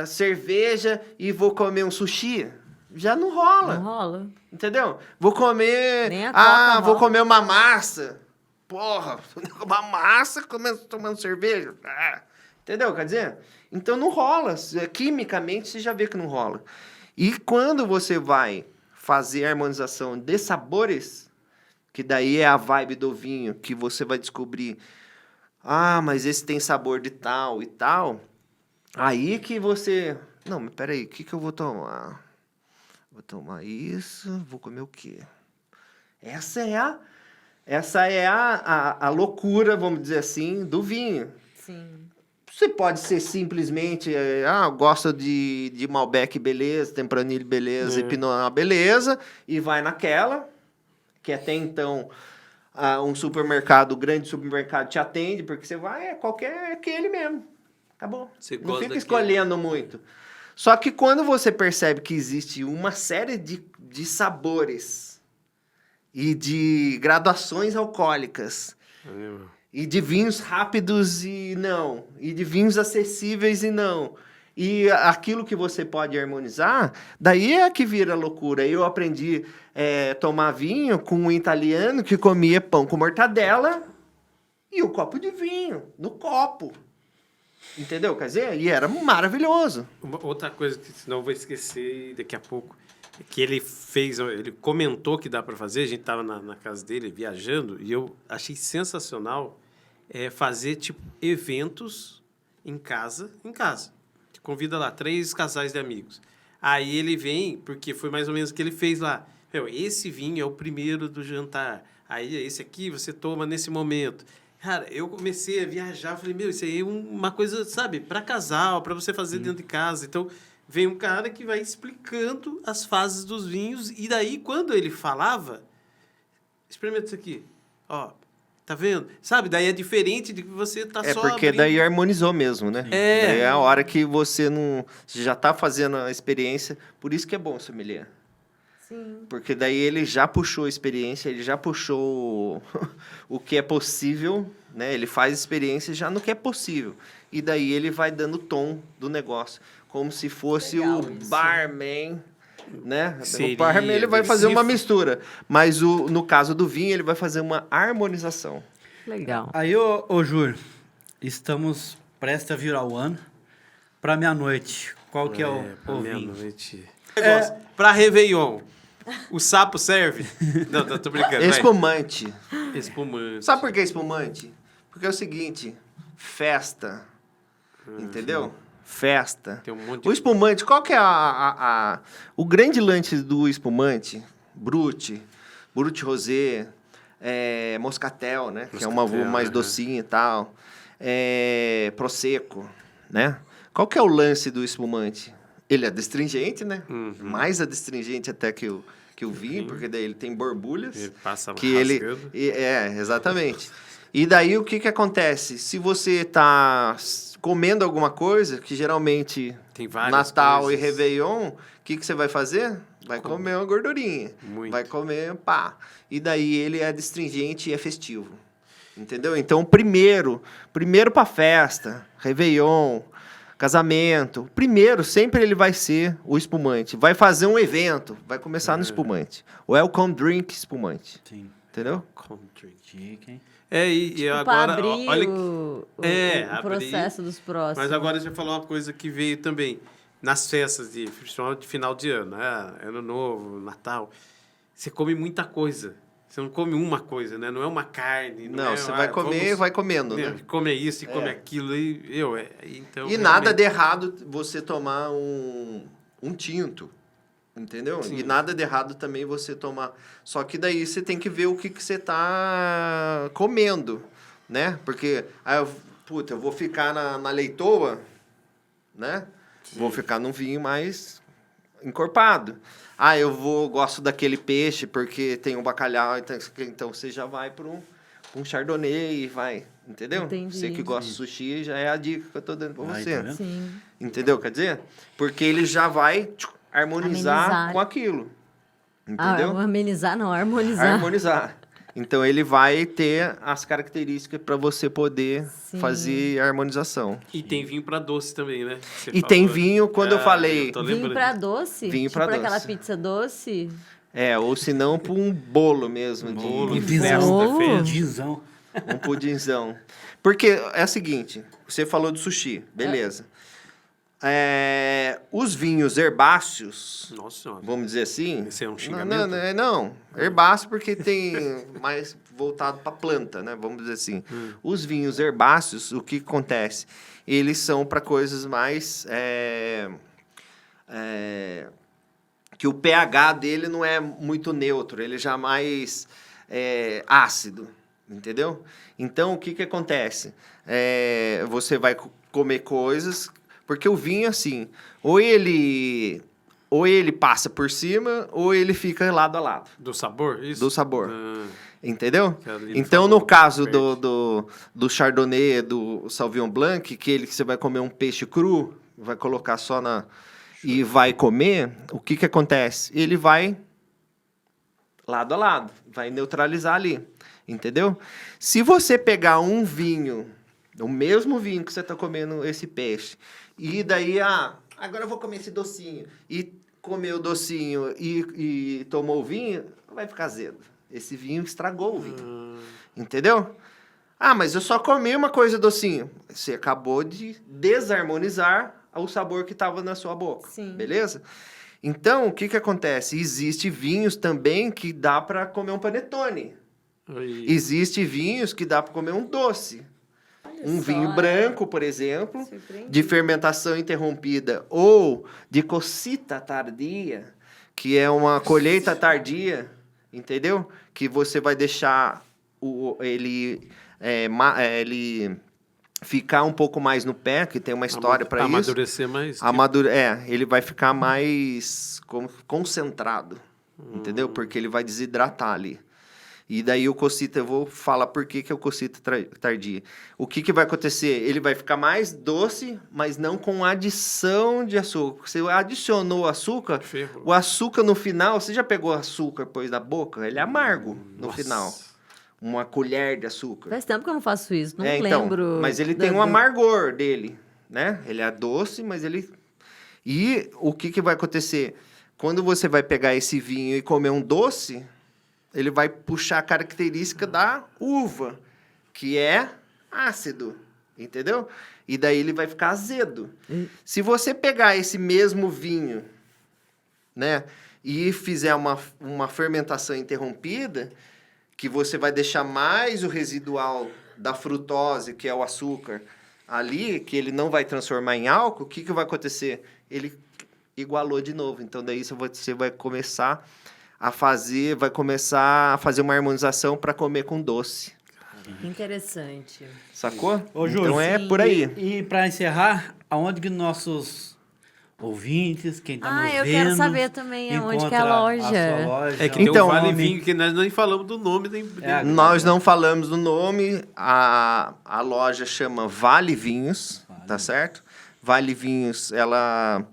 cerveja e vou comer um sushi. Já não rola. Não rola. Entendeu? Vou comer... Nem a Coca vou rola. comer uma massa. Porra, uma massa tomando cerveja. Entendeu? Quer dizer, então não rola. Quimicamente, você já vê que não rola. E quando você vai fazer a harmonização de sabores, que daí é a vibe do vinho, que você vai descobrir, mas esse tem sabor de tal e tal, aí que você... Não, mas peraí, o que eu vou tomar? Vou tomar isso, vou comer o quê? Essa é a loucura, vamos dizer assim, do vinho. Sim. Você pode ser simplesmente, gosta de Malbec, beleza, Tempranillo, beleza, e Pinot Noir, beleza, e vai naquela, que até então um grande supermercado te atende, porque você vai, aquele mesmo. Acabou. Não fica escolhendo muito. Só que quando você percebe que existe uma série de sabores e de graduações alcoólicas, e de vinhos rápidos e de vinhos acessíveis e aquilo que você pode harmonizar, daí é que vira loucura. Eu aprendi a tomar vinho com um italiano que comia pão com mortadela e o copo de vinho, no copo. Entendeu? Quer dizer, e era maravilhoso. Outra coisa que senão eu vou esquecer daqui a pouco, que ele comentou que dá para fazer, a gente estava na casa dele viajando, e eu achei sensacional fazer tipo eventos em casa. Convida lá 3 casais de amigos. Aí ele vem, porque foi mais ou menos o que ele fez lá. Esse vinho é o primeiro do jantar. Aí esse aqui você toma nesse momento. Cara, eu comecei a viajar, falei, isso aí é uma coisa, sabe, para casal, para você fazer dentro de casa. Então, vem um cara que vai explicando as fases dos vinhos, e daí, quando ele falava, experimenta isso aqui, tá vendo? Sabe, daí é diferente de que você tá só porque abrindo. Daí harmonizou mesmo, né? Daí é a hora que você já tá fazendo a experiência, por isso que é bom o sommelier. Sim. Porque daí ele já puxou a experiência, ele já puxou o que é possível, né? Ele faz experiência já no que é possível. E daí ele vai dando o tom do negócio. Como se fosse o barman, né? O barman ele vai fazer uma mistura. Mas no caso do vinho, ele vai fazer uma harmonização. Legal. Aí, ô Júlio, estamos prestes a virar o ano. Para meia-noite, Qual que é pra o vinho? meia-noite. Negócio, pra Réveillon, o sapo serve? Não, tô brincando. Espumante. Espumante. Sabe por que espumante? Porque é o seguinte, festa, entendeu? Festa. Tem um monte O de... espumante, qual que é o grande lance do espumante? Brut Rosé, Moscatel, né? Que é uma uva mais docinha e tal. Prosecco, né? Qual que é o lance do espumante? Ele é adstringente, né? Mais adstringente até que o vinho, porque daí ele tem borbulhas. Ele passa que rasgando. Exatamente. E daí o que acontece? Se você tá comendo alguma coisa, que geralmente Tem várias Natal coisas. e Réveillon, o que você vai fazer? Vai comer uma gordurinha. Muito. Vai comer, pá. E daí ele é adstringente e é festivo. Entendeu? Então, primeiro pra festa, Réveillon, casamento, primeiro sempre ele vai ser o espumante. Vai fazer um evento, vai começar no espumante. Welcome drink espumante. Sim. Entendeu? Country. Chique, hein? E Tipo, agora, pra abrir olha... o abrir. processo dos próximos. Mas agora você falou uma coisa que veio também nas festas, principalmente de final de ano, né? Ano Novo, Natal. Você come muita coisa. Você não come uma coisa, né? Não é uma carne. Não, é, você vai comer e vai comendo, né? Come isso e come aquilo. Então, E nada de errado você tomar um tinto, entendeu? Sim. E nada de errado também você tomar... Só que daí você tem que ver o que você tá comendo, né? Porque, eu vou ficar na leitoa, né? Sim. Vou ficar num vinho mais encorpado. Gosto daquele peixe porque tem um bacalhau, então você já vai para um chardonnay e vai, entendeu? Entendi. Você que gosta de sushi, já é a dica que eu tô dando para você. Tá vendo? Sim. Entendeu? Quer dizer, porque ele já vai harmonizar Amenizar. com aquilo. Entendeu? Amenizar, não, harmonizar. Harmonizar. Então ele vai ter as características para você poder Sim. fazer a harmonização. E tem vinho para doce também, né? Você E falou, tem né? vinho, quando eu falei... tô Vinho lembrando. pra doce? Vinho tipo pra aquela doce. pizza doce? Ou se não, para um bolo mesmo. Bolo de de festa, Bolo? festa. Dizão. Um pudinzão. Porque é o seguinte, você falou do sushi, beleza. Os vinhos herbáceos, Nossa senhora. vamos dizer assim... Esse é um xingamento? Não, herbáceo porque tem mais voltado para planta, né? Vamos dizer assim. Os vinhos herbáceos, o que acontece? Eles são para coisas mais... que o pH dele não é muito neutro, ele já é mais ácido, entendeu? Então, o que acontece? Você vai comer coisas... Porque o vinho, assim, ou ele passa por cima, ou ele fica lado a lado. Do sabor? Isso? Do sabor. Ah, Entendeu? Que ali Então, falou no caso verde. do Chardonnay, do Sauvignon Blanc, que você vai comer um peixe cru, vai colocar só e vai comer, o que acontece? Ele vai lado a lado, vai neutralizar ali, entendeu? Se você pegar um vinho, o mesmo vinho que você está comendo esse peixe, e daí, agora eu vou comer esse docinho, e comeu o docinho e tomou o vinho, vai ficar azedo. Esse vinho estragou o vinho. Entendeu? Mas eu só comi uma coisa docinho. Você acabou de desarmonizar o sabor que estava na sua boca. Sim. Beleza? Então, o que acontece? Existem vinhos também que dá para comer um panetone. Aí. Existem vinhos que dá para comer um doce. Um vinho branco, por exemplo, Surpreendi. de fermentação interrompida ou de cocita tardia, que é uma colheita tardia, entendeu? Que você vai deixar ele ficar um pouco mais no pé, que tem uma história para isso. Amadurecer mais. Ele vai ficar mais concentrado, entendeu? Porque ele vai desidratar ali. E daí o cocita, eu vou falar por que é o cocita tardia. O que vai acontecer? Ele vai ficar mais doce, mas não com adição de açúcar. Você adicionou açúcar, Ferrou. o açúcar no final, você já pegou açúcar depois da boca? Ele é amargo no Nossa. final. Uma colher de açúcar. Faz tempo que eu não faço isso, não Então, lembro. mas ele tem um amargor dele, né? Ele é doce, mas ele... E o que vai acontecer? Quando você vai pegar esse vinho e comer um doce, ele vai puxar a característica da uva, que é ácido, entendeu? E daí ele vai ficar azedo. Se você pegar esse mesmo vinho, né, e fizer uma fermentação interrompida, que você vai deixar mais o residual da frutose, que é o açúcar, ali, que ele não vai transformar em álcool, o que vai acontecer? Ele igualou de novo. Então, daí você vai começar a fazer uma harmonização para comer com doce. Interessante. Sacou? Ô, Júlio, então é por aí. E para encerrar, aonde que nossos ouvintes, quem tá nos vendo... eu quero saber também aonde que é a encontra loja. sua loja. É que Então, tem um Vale nome. Vinho, que nós nem falamos do nome da empresa. Nós não falamos do nome, a loja chama Vale Vinhos, tá certo? Vale Vinhos, ela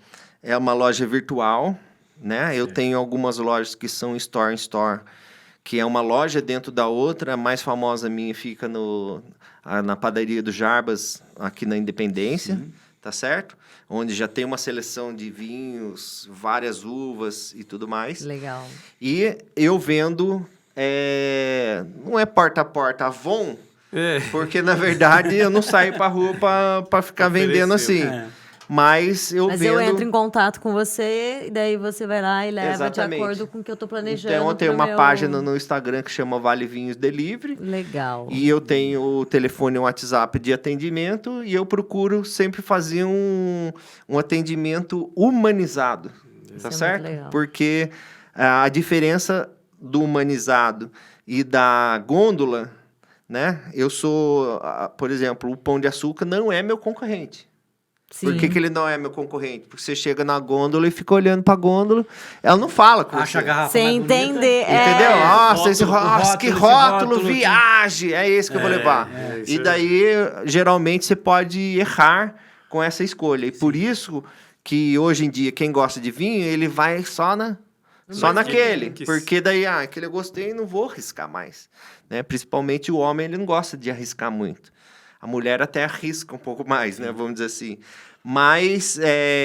é uma loja virtual, né? Eu tenho algumas lojas que são store in store, que é uma loja dentro da outra. A mais famosa minha fica na padaria do Jarbas, aqui na Independência, tá certo? Onde já tem uma seleção de vinhos, várias uvas e tudo mais. Legal. E eu vendo, não é porta a porta, Avon, porque, na verdade, eu não saio pra rua pra ficar vendendo assim. Mas eu Mas vendo... eu entro em contato com você, e daí você vai lá e leva Exatamente. de acordo com o que eu tô planejando. Então, eu tenho pro uma meu... página no Instagram que chama Vale Vinhos Delivery. Legal. E eu tenho o telefone e o WhatsApp de atendimento. E eu procuro sempre fazer um atendimento humanizado. Tá é certo? muito legal. Porque a diferença do humanizado e da gôndola, né? Por exemplo, o Pão de Açúcar não é meu concorrente. Sim. Por que ele não é meu concorrente? Porque você chega na gôndola e fica olhando pra gôndola, ela não fala com Acha a você. garrafa Sem mais bonita. entender. Entendeu? Nossa, esse rótulo, que esse rótulo, rótulo, viagem, é esse que eu vou levar. isso E aí. daí, geralmente, você pode errar com essa escolha. E por isso que, hoje em dia, quem gosta de vinho, ele vai só naquele. Porque daí, aquele eu gostei, não vou arriscar mais. Né? Principalmente o homem, ele não gosta de arriscar muito. A mulher até arrisca um pouco mais, né? Vamos dizer assim. Mas,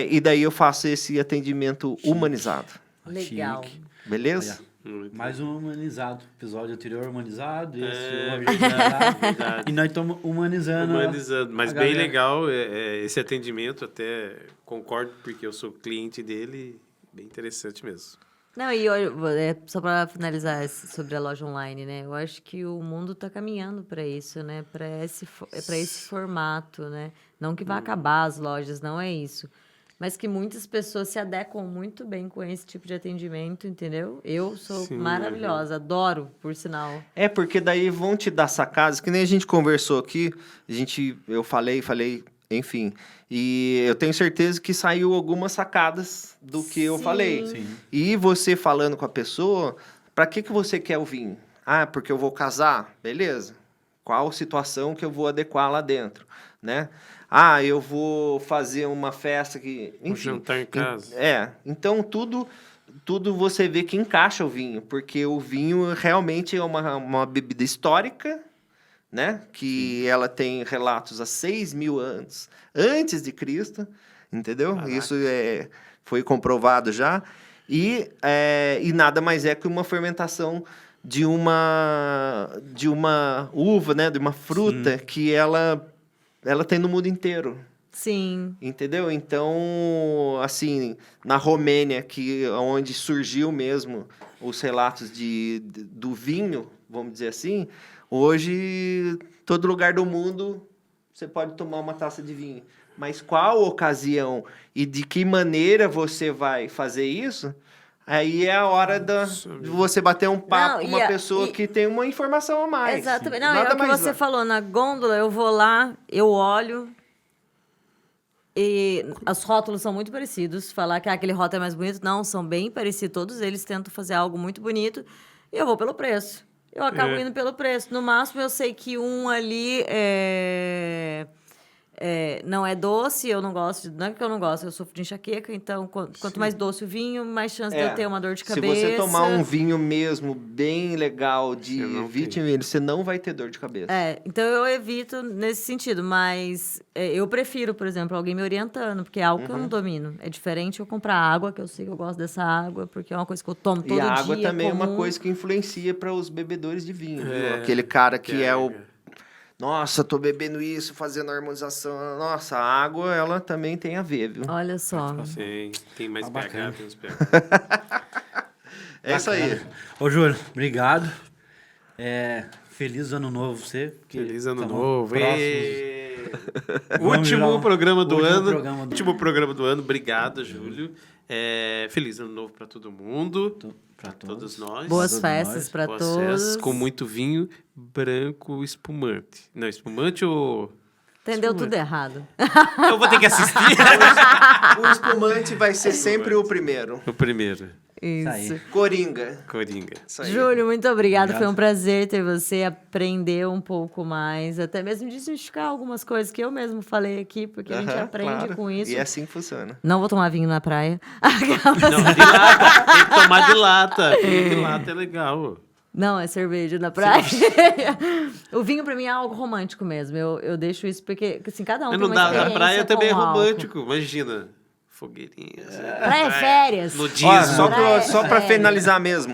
e daí eu faço esse atendimento humanizado. Legal. Chique. Beleza? Mais um humanizado. Episódio anterior humanizado, esse hoje verdade. E nós estamos humanizando. Mas a bem galera. legal esse atendimento, até concordo, porque eu sou cliente dele, bem interessante mesmo. Não, e só para finalizar sobre a loja online, né? Eu acho que o mundo está caminhando para isso, né? Para esse formato, né? Não que vá acabar as lojas, não é isso. Mas que muitas pessoas se adequam muito bem com esse tipo de atendimento, entendeu? Eu sou maravilhosa, adoro, por sinal. Porque daí vão te dar sacadas, que nem a gente conversou aqui, eu falei, enfim. E eu tenho certeza que saiu algumas sacadas do que eu falei. Sim. E você falando com a pessoa, para que você quer o vinho? Porque eu vou casar? Beleza. Qual situação que eu vou adequar lá dentro, né? Eu vou fazer uma festa que... Enfim, Um jantar em casa. Então tudo você vê que encaixa o vinho, porque o vinho realmente é uma bebida histórica, né? Que ela tem relatos há 6.000 anos antes de Cristo, entendeu? Caraca. Isso foi comprovado já. E nada mais é que uma fermentação de uma uva, né? De uma fruta que ela tem no mundo inteiro. Sim. Entendeu? Então, assim, na Romênia, onde surgiu mesmo os relatos do vinho, vamos dizer assim, hoje, todo lugar do mundo, você pode tomar uma taça de vinho. Mas qual ocasião e de que maneira você vai fazer isso, aí é a hora de você bater um papo com uma pessoa que tem uma informação a mais. Exatamente. Não, Nada é o que mais você falou, na gôndola, eu vou lá, eu olho, e os rótulos são muito parecidos. Falar que aquele rótulo é mais bonito, não, são bem parecidos. Todos eles tentam fazer algo muito bonito, e eu vou pelo preço. Eu acabo indo pelo preço. No máximo, eu sei que um ali não é doce, eu não gosto. Não é que eu não gosto, eu sofro de enxaqueca, então quanto mais doce o vinho, mais chance de eu ter uma dor de cabeça. Se você tomar um vinho mesmo bem legal de vitivino, você não vai ter dor de cabeça. Então eu evito nesse sentido, mas eu prefiro, por exemplo, alguém me orientando, porque é algo que eu não domino. É diferente eu comprar água, que eu sei que eu gosto dessa água, porque é uma coisa que eu tomo todo dia. E a água também comum. é uma coisa que influencia para os bebedores de vinho, viu? Aquele cara que Nossa, tô bebendo isso, fazendo harmonização. Nossa, a água, ela também tem a ver, viu? Olha só. Sim, tem mais pH, bacana. tem uns pH. É isso aí. Ô, Júlio, obrigado. Feliz ano novo pra você. Feliz ano Tamo novo. próximos. Vamos virar Último programa do último ano. programa do- Último programa do ano. Obrigado, Júlio. Feliz ano novo para todo mundo. Pra Todos nós. Boas Todos festas nós. para Boas todos. festas, com muito vinho branco espumante. Não, espumante ou... Entendeu tudo errado. Eu vou ter que assistir O espumante vai ser sempre o primeiro. o primeiro. Isso. aí. Coringa. Coringa. Isso aí. Júlio, muito obrigado. Obrigado. Foi um prazer ter você, aprender um pouco mais, até mesmo desmistificar algumas coisas que eu mesmo falei aqui, porque a gente Aham, aprende claro. com isso. E é assim que funciona. Não vou tomar vinho na praia. Não, de lata. Tem que tomar de lata. De lata é legal. Não, é cerveja na praia. O vinho pra mim é algo romântico mesmo. Eu deixo isso porque, assim, cada um Mas tem não uma dá. A experiência praia também é com álcool. romântico. Imagina. Fogueirinha. Praia é férias. Nudismo. Ó, Praia- só pra é. finalizar mesmo.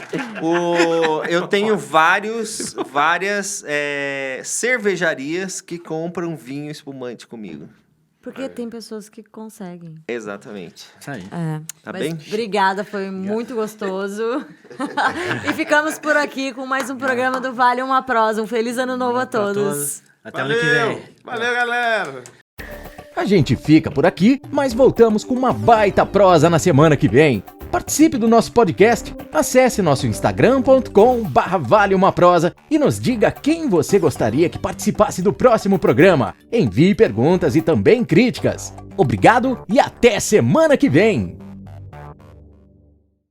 Eu tenho várias cervejarias que compram vinho espumante comigo. Porque tem pessoas que conseguem. Exatamente. Isso aí. É. Tá Mas bem? Obrigada, foi muito gostoso. E ficamos por aqui com mais um programa do Vale Uma Prosa. Um feliz ano novo a Pra todos. Até ano que vem. Valeu, galera. A gente fica por aqui, mas voltamos com uma baita prosa na semana que vem. Participe do nosso podcast, acesse nosso instagram.com/valeumaprosa e nos diga quem você gostaria que participasse do próximo programa. Envie perguntas e também críticas. Obrigado e até semana que vem!